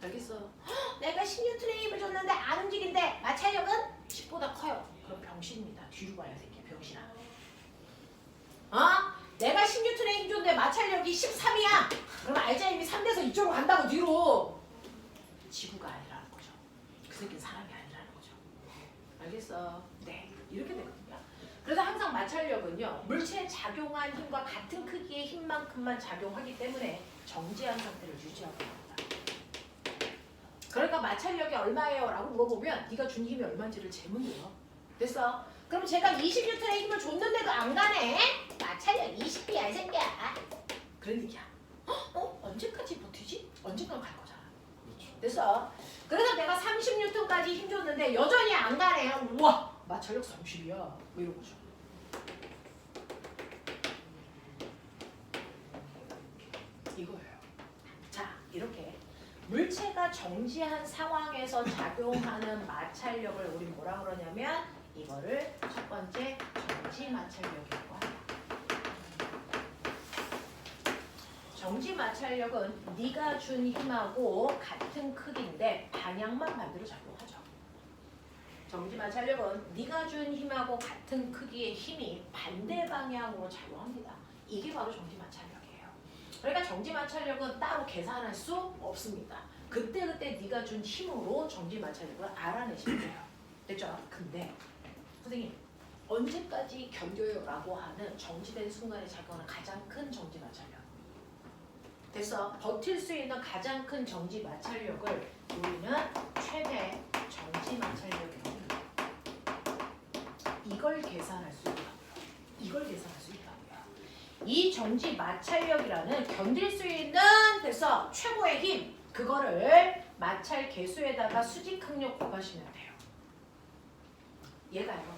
알겠어? 헉, 내가 10N의 힘을 줬는데 안 움직인데 마찰력은 10보다 커요. 그럼 병신입니다. 뒤로 가야 새끼야 병신아. 내가 10N의 힘 줬는데 마찰력이 13이야. 그럼 알자 이미 3대에서 이쪽으로 간다고 뒤로. 지구가 아니라는 거죠. 그 새끼는 사람이 아니라는 거죠. 알겠어? 네. 이렇게 되거든요. 그래서 항상 마찰력은요. 물체에 작용한 힘과 같은 크기의 힘만큼만 작용하기 때문에 정지한 상태를 유지하고 있습니다. 그러니까 마찰력이 얼마예요? 라고 물어보면 네가 준 힘이 얼마인지를 재면 돼요. 됐어? 그럼 제가 20N의 힘을 줬는데도 안 가네? 마찰력 20B야 이 새끼야. 그런 얘기야. 언제까지 버티지? 언젠간 갈 거잖아. 됐어? 그래서 내가 30N까지 힘 줬는데 여전히 안 가네. 우와 마찰력 30이야. 뭐 이런 거죠. 이거예요. 자 이렇게 물체가 정지한 상황에서 작용하는 마찰력을 우리 뭐라 그러냐면 이거를 첫 번째 정지 마찰력이라고 합니다. 정지 마찰력은 네가 준 힘하고 같은 크기인데 방향만 반대로 작용하죠. 정지 마찰력은 네가 준 힘하고 같은 크기의 힘이 반대 방향으로 작용합니다. 이게 바로 정지 마찰력이에요. 그러니까 정지 마찰력은 따로 계산할 수 없습니다. 그때그때 네가 준 힘으로 정지 마찰력을 알아내시면 돼요. 됐죠? 근데 선생님 언제까지 견뎌요? 라고 하는 정지된 순간에 작용하는 가장 큰 정지 마찰력. 됐어? 버틸 수 있는 가장 큰 정지 마찰력을 우리는 최대 정지 마찰력이라고 합니다. 이걸 계산할 수 있다고요. 이걸 계산할 수 있다고요. 이 정지 마찰력이라는 견딜 수 있는 됐어? 최고의 힘 그거를 마찰 계수에다가 수직 항력 곱하시면 돼요. 얘가요.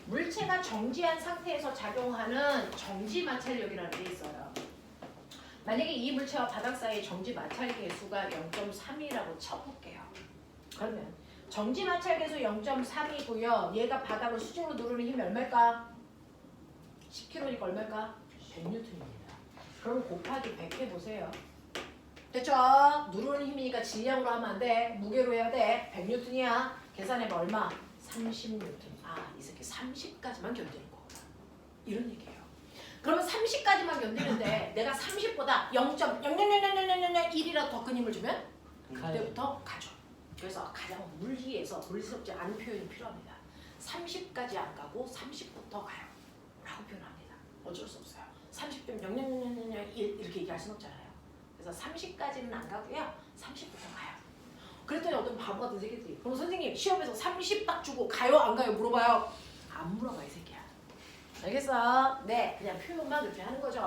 물체가 정지한 상태에서 작용하는 정지 마찰력이라는 게 있어요. 만약에 이 물체와 바닥 사이의 정지 마찰 계수가 0.3이라고 쳐볼게요. 그러면 정지 마찰 계수 0.3이고요. 얘가 바닥을 수직으로 누르는 힘이 얼마일까? 10kg니까 얼마일까? 100N입니다. 그럼 곱하기 100 해보세요. 됐죠? 누르는 힘이니까 질량으로 하면 안 돼. 무게로 해야 돼. 100N이야. 계산해봐 얼마? 30N. 이 새끼 30까지만 견디는 거구나. 이런 얘기예요. 그러면 30까지만 견디는데 내가 30보다 0.0000001이라도 더 큰 힘을 주면 그때부터 가죠. 그래서 가장 물리스럽지 않은 표현이 필요합니다. 30까지 안 가고 30부터 가요. 라고 표현합니다. 어쩔 수 없어요. 30점 0000001 이렇게 얘기할 수는 없잖아요. 그래서 30까지는 안 가고요. 30부터 가요. 그랬더니 어떤 바보 같은 새끼들이 그럼 선생님 시험에서 30 딱 주고 가요 안 가요 물어봐요. 안 물어봐 이 새끼야. 알겠어? 네 그냥 표현만 그렇게 하는 거죠.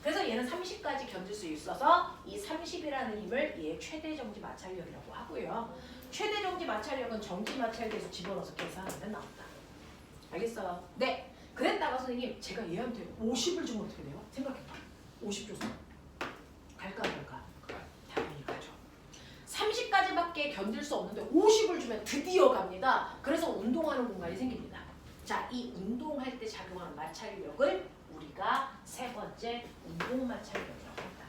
그래서 얘는 30까지 견딜 수 있어서 이 30이라는 힘을 얘 최대 정지 마찰력이라고 하고요. 최대 정지 마찰력은 정지 마찰계에서 집어넣어서 계산하면 나온다. 알겠어? 네 그랬다가 선생님 제가 얘한테 50을 주면 어떻게 돼요? 생각해봐. 50 줘서 갈까 안 갈까? 당연히 가죠. 30까지밖에 견딜 수 없는데 50을 주면 드디어 갑니다. 그래서 운동하는 공간이 생깁니다. 자, 이 운동할 때 작용하는 마찰력을 우리가 세 번째 운동 마찰력이라고 합니다.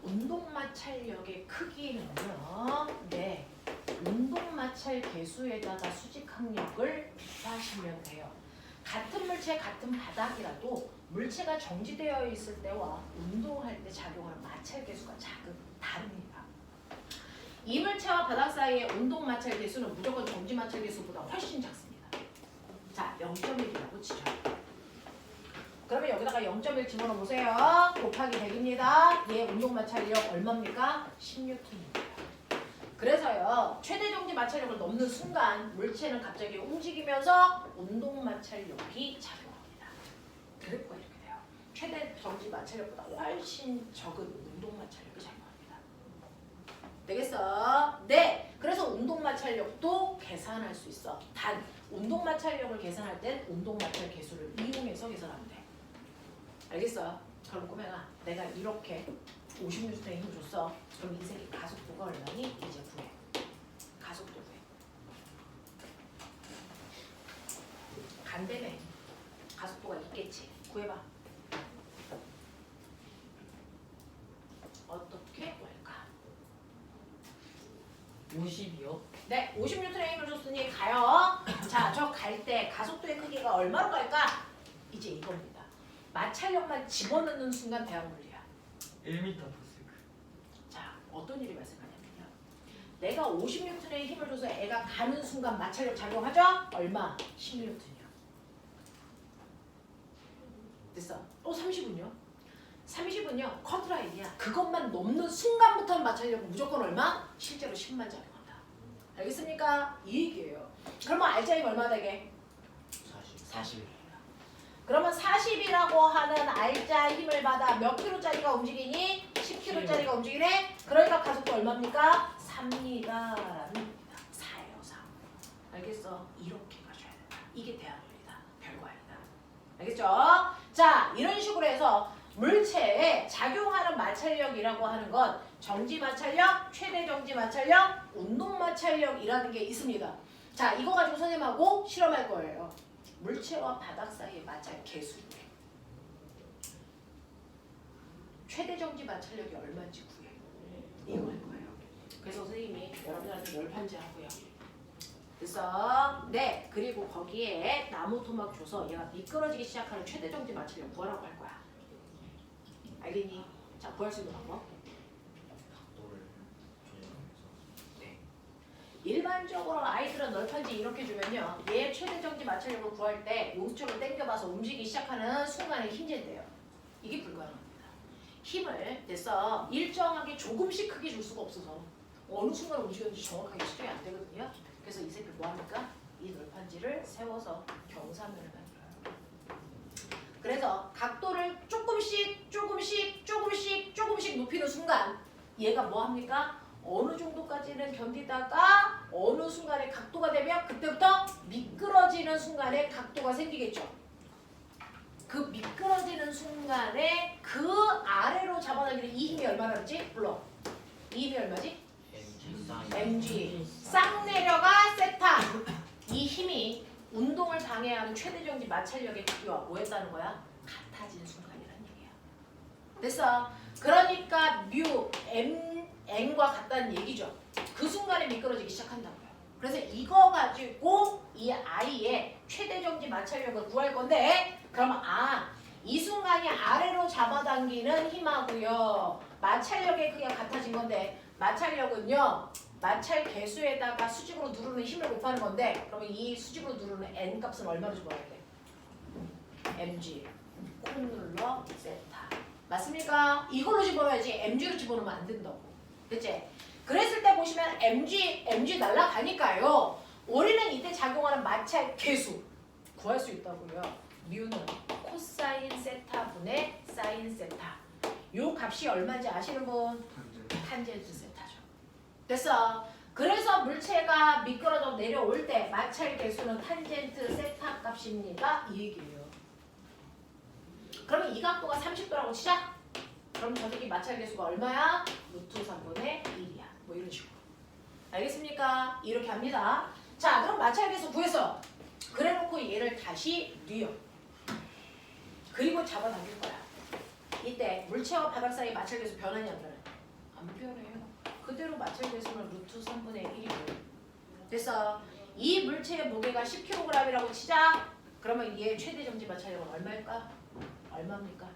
운동 마찰력의 크기는요. 네. 운동 마찰 계수에다가 수직 항력을 곱하시면 돼요. 같은 물체 같은 바닥이라도 물체가 정지되어 있을 때와 운동할 때 작용하는 마찰 계수가 다릅니다. 이 물체와 바닥 사이의 운동 마찰 계수는 무조건 정지 마찰 계수보다 훨씬 작습니다. 자, 0.1이라고 치죠. 그러면 여기다가 0.1 집어넣어 보세요. 곱하기 100입니다. 얘 운동 마찰력 얼마입니까? 10N입니다. 그래서요. 최대 정지 마찰력을 넘는 순간 물체는 갑자기 움직이면서 운동 마찰력이 작용합니다. 그래프가 이렇게 돼요. 최대 정지 마찰력보다 훨씬 적은 운동 마찰력이 작용합니다. 되겠어? 네. 그래서 운동 마찰력도 계산할 수 있어. 단 운동 마찰력을 계산할 땐 운동 마찰 계수를 이용해서 계산하면 돼. 알겠어? 그럼 꼬맹아 내가 이렇게 50N의 힘 줬어. 그럼 이 새끼 가속도가 얼마니? 이제 구해. 가속도 구해. 반대네. 가속도가 있겠지. 구해봐. 어떻게 구할까? 50이요? 네, 50N의 힘을 줬으니 가요. 자, 저 갈 때 가속도의 크기가 얼마로 갈까? 이제 이겁니다. 마찰력만 집어넣는 순간 대학 물리야. 1m/s. 자, 어떤 일이 발생하냐면요. 내가 50N의 힘을 줘서 애가 가는 순간 마찰력 작용하죠? 얼마? 10N이야. 됐어. 또 30은요? 30은요, 커트라인이야. 그것만 넘는 순간부터는 마찰력은 무조건 얼마? 실제로 10만 작용한다. 알겠습니까? 이 얘기예요. 그러면 알짜 힘 얼마 되게? 40. 그러면 40이라고 하는 알짜 힘을 받아 몇 킬로짜리가 움직이니? 10킬로짜리가 움직이네? 그러니까 가속도 얼마입니까? 3미터라는 겁니다. 4예요, 4. 알겠어? 이렇게 가셔야 된다. 이게 대학물리다. 별거 아니다. 알겠죠? 자, 이런 식으로 해서 물체에 작용하는 마찰력이라고 하는 건 정지 마찰력, 최대 정지 마찰력, 운동 마찰력이라는 게 있습니다. 자, 이거 가지고 선생님하고 실험할 거예요. 물체와 바닥 사이의 마찰 계수인데 최대 정지 마찰력이 얼마인지 구해. 이거 할 거예요. 그래서 선생님이 여러분한테 널판지 하고요. 그래서 네, 그리고 거기에 나무 토막 줘서 얘가 미끄러지기 시작하는 최대 정지 마찰력 구하라고 할 거야. 알겠니? 자, 구할 수 있는 방법. 일반적으로 아이들은 널판지 이렇게 주면요. 얘 최대 정지 마찰력을 구할 때 용수철로 당겨봐서 움직이기 시작하는 순간에 힘재대요. 이게 불가능합니다. 힘을 됐어 일정하게 조금씩 크게 줄 수가 없어서 어느 순간 움직였는지 정확하게 측정이 안 되거든요. 그래서 이 새끼 뭐합니까? 이 널판지를 세워서 경사면을 만들어요. 그래서 각도를 조금씩 높이는 순간 얘가 뭐합니까? 어느 정도까지는 견디다가 어느 순간에 각도가 되면 그때부터 미끄러지는 순간에 각도가 생기겠죠. 그 미끄러지는 순간에 그 아래로 잡아당기는 이 힘이 얼마나 그랬지? 불러. 이 힘이 얼마지? mg. 싹 내려가 세타. 이 힘이 운동을 방해하는 최대정지 마찰력의 크기와 뭐였다는 거야? 같아지는 순간이라는 얘기야. 됐어. 그러니까 뮤, n과 같다는 얘기죠. 그 순간에 미끄러지기 시작한다고요. 그래서 이거 가지고 이 아이의 최대정지 마찰력을 구할 건데 그러면 이 순간이 아래로 잡아당기는 힘하고요. 마찰력의 크기가 같아진 건데 마찰력은요. 마찰 개수에다가 수직으로 누르는 힘을 곱하는 건데 그러면 이 수직으로 누르는 n 값은 얼마로 집어넣어야 돼? mg 콩 눌러 세타. 맞습니까? 이걸로 집어넣어야지 mg로 집어넣으면 안 된다고. 그치? 그랬을 때 보시면 mg 날라가니까요. 우리는 이때 작용하는 마찰 개수 구할 수 있다고요. 뮤는 코사인 세타 분의 사인 세타. 요 값이 얼마인지 아시는 분? 탄젠트 세타죠. 됐어. 그래서 물체가 미끄러져 내려올 때 마찰 개수는 탄젠트 세타 값입니다. 이 얘기예요. 그러면 이 각도가 30도라고 치자. 그럼 저기 마찰 개수가 얼마야? 루트 3분의 1이야. 뭐 이런 식으로. 알겠습니까? 이렇게 합니다. 자, 그럼 마찰 개수 구해서 그래놓고 얘를 다시 뉘어. 그리고 잡아당길 거야. 이때 물체와 바닥 사이 마찰 개수 변하냐 안 변해? 안 변해요. 그대로 마찰 개수는 루트 3분의 1이고. 됐어. 이 물체의 무게가 10kg이라고 치자. 그러면 얘의 최대 정지 마찰력은 얼마일까? 얼마입니까?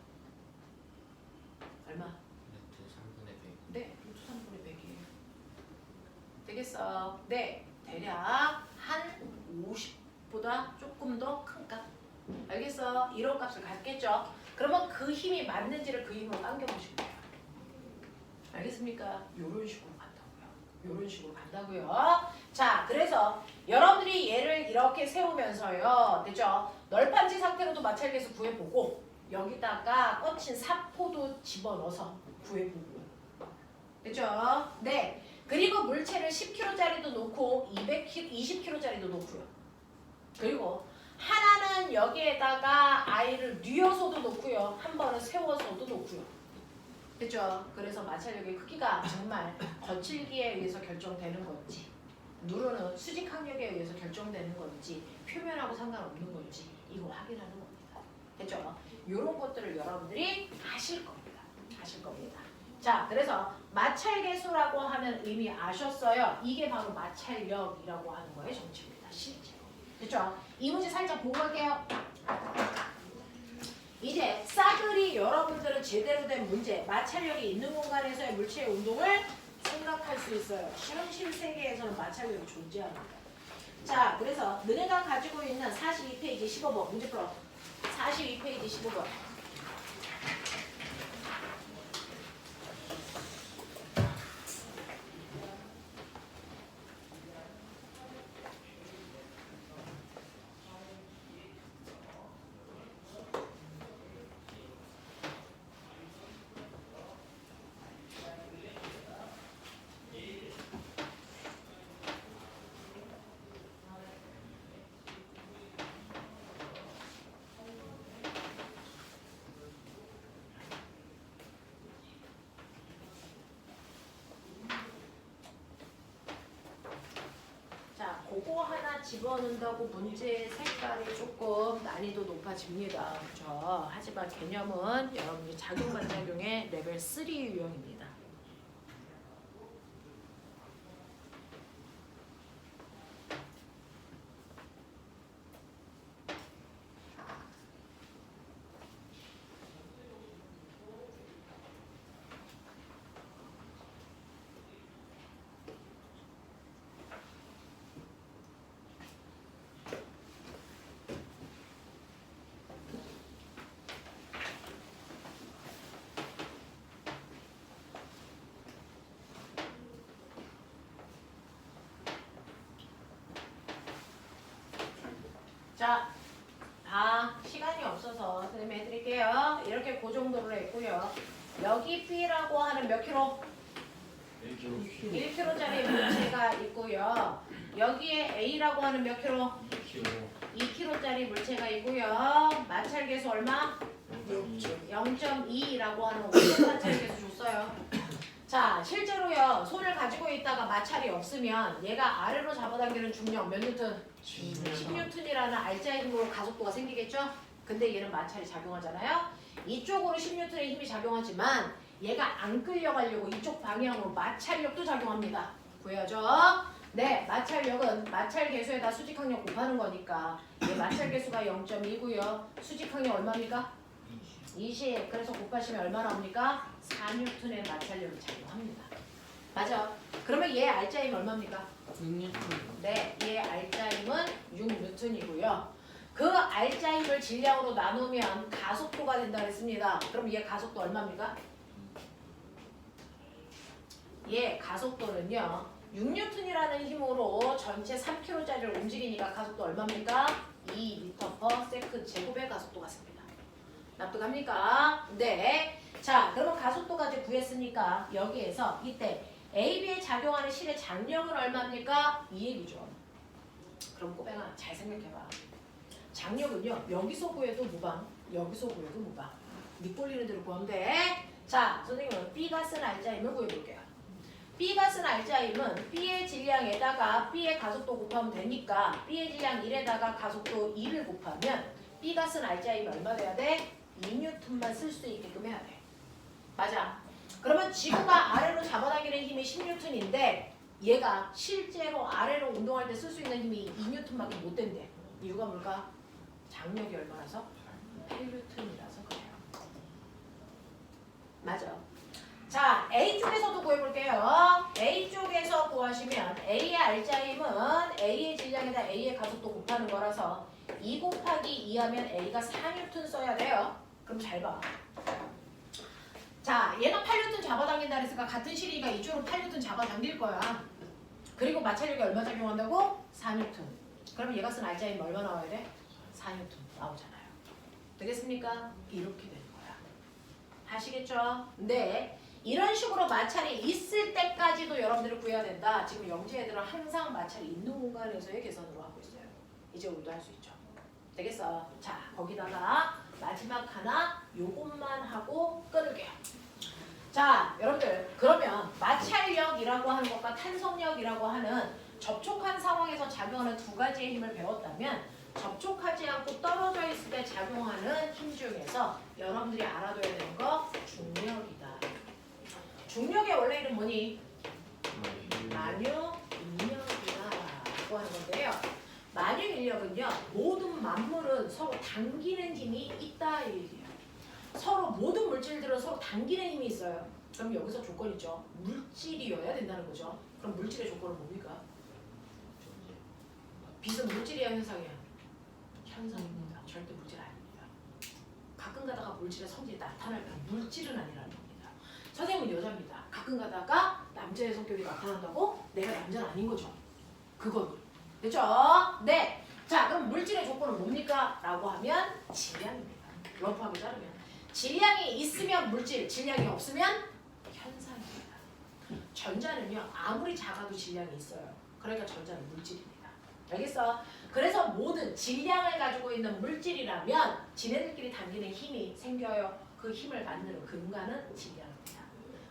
얼마? 루트 3분의 100. 네, 루트 3분의 100이에요. 되겠어. 네, 대략 한 50보다 조금 더 큰 값. 알겠어? 이런 값을 갖겠죠. 그러면 그 힘이 맞는지를 그 힘으로 당겨보시면 돼요. 알겠습니까? 요런 식으로 간다고요. 요런 식으로 간다고요. 자, 그래서 여러분들이 얘를 이렇게 세우면서요. 됐죠? 널판지 상태로도 마찰 개수 구해보고 여기다가 꽂힌 사포도 집어넣어서 구해보고. 됐죠? 네. 그리고 물체를 10kg짜리도 놓고 20kg짜리도 놓고요. 그리고 하나는 여기에다가 아이를 뉘어서도 놓고요. 한 번은 세워서도 놓고요. 됐죠? 그래서 마찰력의 크기가 정말 거칠기에 의해서 결정되는 거지. 누르는 수직항력에 의해서 결정되는 건지 표면하고 상관없는 건지 이거 확인하는 겁니다. 됐죠? 이런 것들을 여러분들이 아실 겁니다. 아실 겁니다. 자, 그래서 마찰계수라고 하는 의미 아셨어요? 이게 바로 마찰력이라고 하는 거의 정체입니다. 실제로. 됐죠? 이 문제 살짝 보고 갈게요. 이제 싸그리 여러분들은 제대로 된 문제, 마찰력이 있는 공간에서의 물체의 운동을 생각할 수 있어요. 실험실 세계에서는 마찰력이 존재합니다. 자, 그래서 너네가 가지고 있는 42페이지 15번 문제 풀어. 42페이지 15번. 그거 하나 집어넣는다고 문제의 색깔이 조금 난이도 높아집니다. 그렇죠? 하지만 개념은 여러분이 작용 반작용의 레벨 3 유형입니다. 자, 시간이 없어서 선생님이 해드릴게요. 이렇게 그 정도로 했고요. 여기 B라고 하는 몇 킬로? 1kg짜리 물체가 있고요. 여기에 A라고 하는 몇 킬로? 2kg짜리 물체가 있고요. 마찰계수 얼마? 0.2라고 하는 온도 마찰계수 줬어요. 자, 실제로요. 손을 가지고 있다가 마찰이 없으면 얘가 아래로 잡아당기는 중력 몇 뉴턴? 10뉴턴이라는 알짜의 힘으로 가속도가 생기겠죠? 근데 얘는 마찰이 작용하잖아요. 이쪽으로 10뉴턴의 힘이 작용하지만 얘가 안 끌려가려고 이쪽 방향으로 마찰력도 작용합니다. 구해야죠? 네, 마찰력은 마찰계수에다 수직항력 곱하는 거니까 얘 마찰계수가 0.2고요. 수직항력 얼마입니까? 20. 그래서 곱하시면 얼마 나옵니까? 4뉴턴의 마찰력이 작용합니다. 맞아. 그러면 얘 알짜 힘 얼마입니까? 6뉴턴. 네, 얘 알짜 힘은 6뉴턴이고요. 그 알짜 힘을 질량으로 나누면 가속도가 된다 그랬습니다. 그럼 얘 가속도 얼마입니까? 얘 가속도는요. 6뉴턴이라는 힘으로 전체 3kg짜리를 움직이니까 가속도 얼마입니까? 2m/s 제곱의 가속도가 씁니다. 납득합니까? 네. 자, 그러면 가속도까지 구했으니까 여기에서 이때 AB에 작용하는 실의 장력은 얼마입니까? 이 얘기죠. 그럼 꼬뱅아 잘 생각해봐. 장력은요. 여기서 구해도 무방, 여기서 구해도 무방. 밑볼리는 대로 구하면 돼. 자, 선생님은 B가 쓴 알짜 힘을 구해볼게요. B가 쓴 알짜 힘은 B의 질량에다가 B의 가속도 곱하면 되니까 B의 질량 1에다가 가속도 2를 곱하면 B가 쓴 알짜 힘이 얼마 돼야 돼? 2뉴턴만 쓸 수 있게끔 해야 돼. 맞아. 그러면 지구가 아래로 잡아당기는 힘이 10뉴턴인데 얘가 실제로 아래로 운동할 때 쓸 수 있는 힘이 2뉴턴밖에 못 된대. 이유가 뭘까? 장력이 얼마라서? 8뉴턴이라서 그래요. 맞아. 자, A쪽에서도 구해볼게요. A쪽에서 구하시면 A의 알짜 힘은 A의 질량에다 A의 가속도 곱하는 거라서 2 곱하기 2 하면 A가 4뉴턴 써야 돼요. 그럼 잘 봐. 자, 얘가 8뉴턴 잡아당긴다 그랬으니까 같은 실이니까 이쪽으로 8뉴턴 잡아당길 거야. 그리고 마찰력이 얼마 작용한다고? 4뉴턴. 그러면 얘가 쓴 알짜 힘 얼마 나와야 돼? 4뉴턴 나오잖아요. 되겠습니까? 이렇게 되는 거야. 아시겠죠? 네. 이런 식으로 마찰이 있을 때까지도 여러분들이 구해야 된다. 지금 영재 애들은 항상 마찰이 있는 공간에서의 계산으로 하고 있어요. 이제 우리도 할 수 있죠. 되겠어? 자, 거기다가 마지막 하나 요것만 하고 끊을게요. 자, 여러분들 그러면 마찰력이라고 하는 것과 탄성력이라고 하는 접촉한 상황에서 작용하는 두 가지의 힘을 배웠다면 접촉하지 않고 떨어져 있을 때 작용하는 힘 중에서 여러분들이 알아둬야 되는 거 중력이다. 중력의 원래 이름 뭐니? 만유 인력이다라고 하는 건데요. 만유 인력은요, 모든 만물은 서로 당기는 힘이 있다 이 얘기예요. 서로 모든 물질들은 서로 당기는 힘이 있어요. 그럼 여기서 조건이죠. 물질이어야 된다는 거죠. 그럼 물질의 조건은 뭡니까? 빛은 물질이야 현상이야? 현상입니다. 절대 물질 아닙니다. 가끔 가다가 물질의 성질이 나타날 뿐 물질은 아니라는 겁니다. 선생님은 여자입니다. 가끔 가다가 남자의 성격이 나타난다고 내가 남자는 아닌 거죠. 그건 됐죠? 네. 자, 그럼 물질의 조건은 뭡니까? 라고 하면 질량입니다. 러프하게 자르면 질량이 있으면 물질, 질량이 없으면 현상입니다. 전자는요, 아무리 작아도 질량이 있어요. 그러니까 전자는 물질입니다. 알겠어? 그래서 모든 질량을 가지고 있는 물질이라면 지네들끼리 당기는 힘이 생겨요. 그 힘을 만드는 근간은 질량입니다.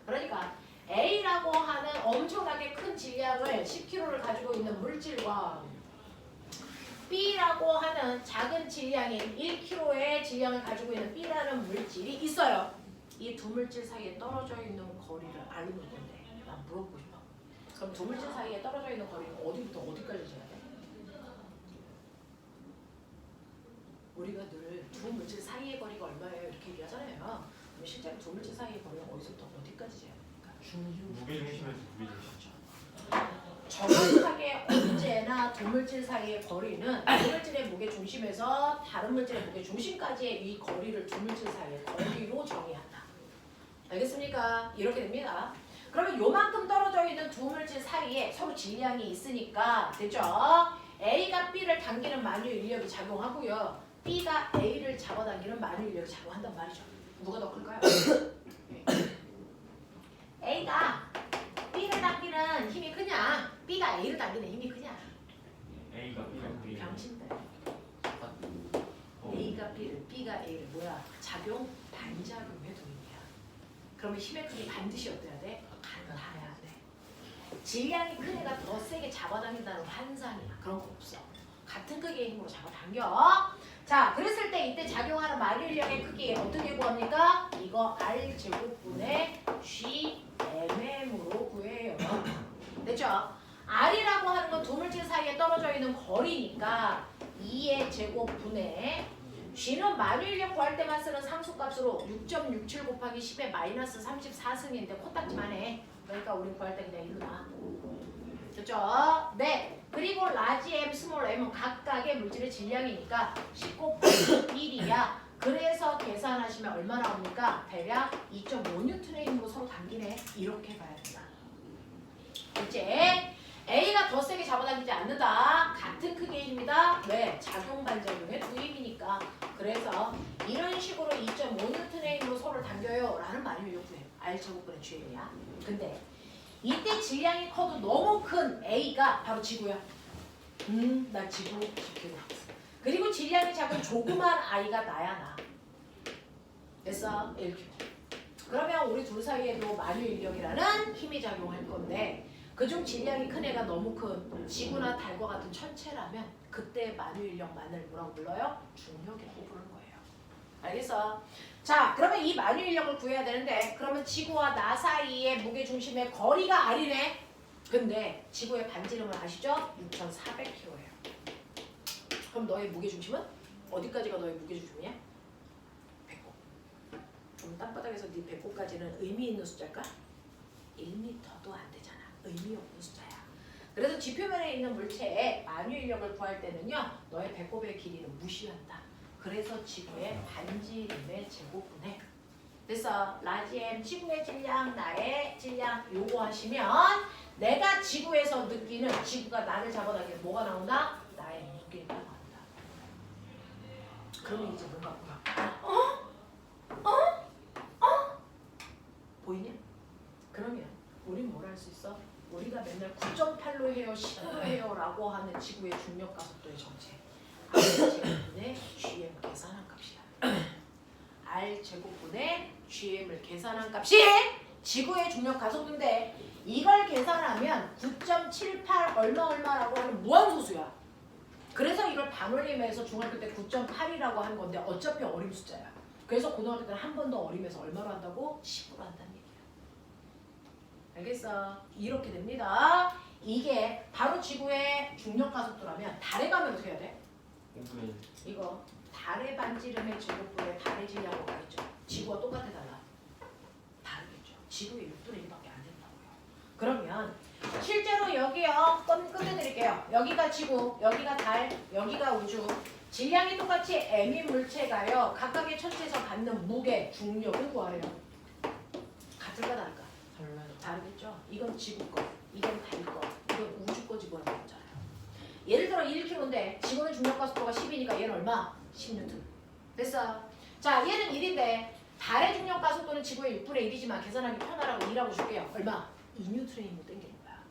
그러니까 A라고 하는 엄청나게 큰 질량을 10kg를 가지고 있는 물질과 B라고 하는 작은 질량인 1kg의 질량을 가지고 있는 B라는 물질이 있어요. 이 두 물질 사이에 떨어져 있는 거리를 알는 건데 난 물어보고 싶어. 그럼 두 물질 사이에 떨어져 있는 거리는 어디부터 어디까지 재야 돼? 우리가 늘 두 물질 사이의 거리가 얼마예요? 이렇게 얘기하잖아요. 그럼 실제로 두 물질 사이의 거리는 어디서부터 어디까지 재야 됩니까? 무게중심에서 무게중심. 정확하게 언제나 두 물질 사이의 거리는 두 물질의 무게 중심에서 다른 물질의 무게 중심까지의 이 거리를 두 물질 사이의 거리로 정의한다. 알겠습니까? 이렇게 됩니다. 그러면 요만큼 떨어져 있는 두 물질 사이에 서로 질량이 있으니까 됐죠? A가 B를 당기는 만유 인력이 작용하고요. B가 A를 잡아당기는 만유 인력이 작용한단 말이죠. 누가 더 클까요? A가 B를 당기는 힘이 크냐? B가 A를 당기는 힘이 크냐? A가 B. 병신들. A가 B를, B가 A를 뭐야? 작용 반작용의 도입이야. 그러면 힘의 크기 반드시 어때야 돼? 같아야 돼. 질량이 큰 애가 더 세게 잡아당긴다는 환상이야. 그런 거 없어. 같은 크기의 힘으로 잡아당겨. 자, 그랬을 때 이때 작용하는 만유인력의 크기 어떻게 구합니까? 이거 R 제곱분의 GMM으로 구해요. 됐죠? R이라고 하는 건 두 물질 사이에 떨어져 있는 거리니까 2의 제곱분의 G는 만유인력 구할 때만 쓰는 상수값으로 6.67 곱하기 10의 마이너스 34승인데 코딱지만 해. 그러니까 우리 구할 때 그냥 이거 나. 됐죠? 네. 그리고 라지 M, 스몰 m은 각각의 물질의 질량이니까 10 곱하기 1이야. 그래서 계산하시면 얼마 나옵니까? 대략 2.5N의 힘으로 서로 당기네. 이렇게 봐야 된다. 이제 A가 더 세게 잡아당기지 않는다. 같은 크기의 힘이다. 왜? 작용 반작용의 두 힘이니까. 그래서 이런 식으로 2.5N의 힘으로 서로 당겨요. 라는 말이 요구해. R제곱분의 GM이야. 근데 이때 질량이 커도 너무 큰 A가 바로 지구야. 나 지구 지키고. 그리고 질량이 작은 조그만 I가 나야 나. 됐어? 이렇게. 그러면 우리 둘 사이에도 만유인력이라는 힘이 작용할 건데 그중 질량이 큰 애가 너무 큰 지구나 달과 같은 천체라면 그때 만유인력만을 뭐라고 불러요? 중력이라고 부르는 거예요. 알겠어? 자, 그러면 이 만유인력을 구해야 되는데 그러면 지구와 나 사이의 무게중심의 거리가 R이네. 근데 지구의 반지름은 아시죠? 6,400kg예요. 그럼 너의 무게중심은? 어디까지가 너의 무게중심이야? 배꼽. 그럼 땅바닥에서 네 배꼽까지는 의미 있는 숫자일까? 1m도 안 되잖아. 의미 없는 숫자야. 그래서 지표면에 있는 물체의 만유인력을 구할 때는요. 너의 배꼽의 길이는 무시한다. 그래서 지구의 반지름의 제곱분해. 그래서 라지 M 지구의 질량, 나의 질량 요거 하시면 내가 지구에서 느끼는 지구가 나를 잡아당기는 뭐가 나온다? 나의 무게가 나온다. 그러면 이제 뭔가 보이냐? 그러면 우린 뭘 할 수 있어? 우리가 맨날 9.8로 해요, 10으로 해요 라고 하는 지구의 중력 가속도의 정체. R제곱분의 GM 계산한 값이야. R제곱분의 GM을 계산한 값이 지구의 중력 가속도인데 이걸 계산하면 9.78 얼마라고 하는 무한소수야. 그래서 이걸 반올림해서 중학교 때 9.8이라고 하는 건데 어차피 어림 숫자야. 그래서 고등학교 때는 한 번 더 어림해서 얼마로 한다고? 10으로 한다는 얘기야. 알겠어? 이렇게 됩니다. 이게 바로 지구의 중력 가속도라면 달에 가면 어떻게 해야 돼? 5분의 1. 이거 달의 반지름의 제곱분의 달의 질량으로 가겠죠. 지구와 똑같아 달라? 다르겠죠. 지구의 6분의 1밖에 안 된다고요. 그러면 실제로 여기요. 끝내드릴게요. 여기가 지구, 여기가 달, 여기가 우주. 질량이 똑같이 M인 물체가요. 각각의 천체에서 받는 무게, 중력을 구하래요. 같을까 다를까? 달라요. 다르겠죠. 이건 지구 거, 이건 달 거, 이건 우주 거 지구라는 거잖아요. 예를 들어 1kg인데 지구는 중력 가속도가 10이니까 얘는 얼마? 10N. 됐어. 자, 얘는 1인데 달의 중력 가속도는 지구의 6분의 1이지만 계산하기 편하라고 2라고 줄게요. 얼마? 2N으로 땡기는 거야.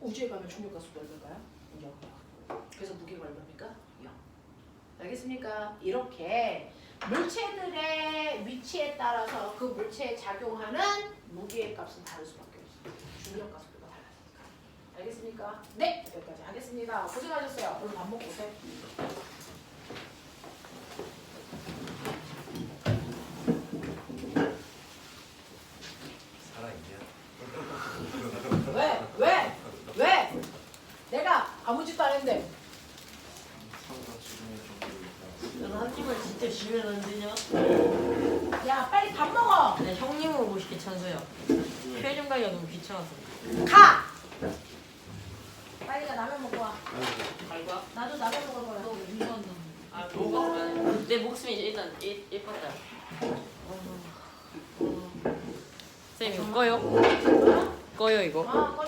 우주에 가면 중력 가속도 얼마일까요? 0이요. 그래서 무게가 얼마입니까? 0. 알겠습니까? 이렇게 물체들의 위치에 따라서 그 물체에 작용하는 무게의 값은 다를 수밖에 없어요. 중력 가속도가 달라지니까. 알겠습니까? 네, 여기까지 하겠습니다. 고생하셨어요. 오늘 밥 먹고 오세요. 살아있냐? 왜? 내가 아무 짓도 안 했는데. 사고가 죽음의 정도로 넌 한팀을 진짜 지면 안 되냐? 야, 빨리 밥 먹어. 근데 형님을 모시기 찬수야. 표정 관리가 너무 귀찮아서. 가. 빨리 가 라면 먹고 와. 갈 거야? 나도 라면 먹을 거야. 너 운동한다. 아, 뭐가? 내 목숨이 일단 예뻤다. 쌤 이거 꺼요? 꺼요 이거? 아, 꺼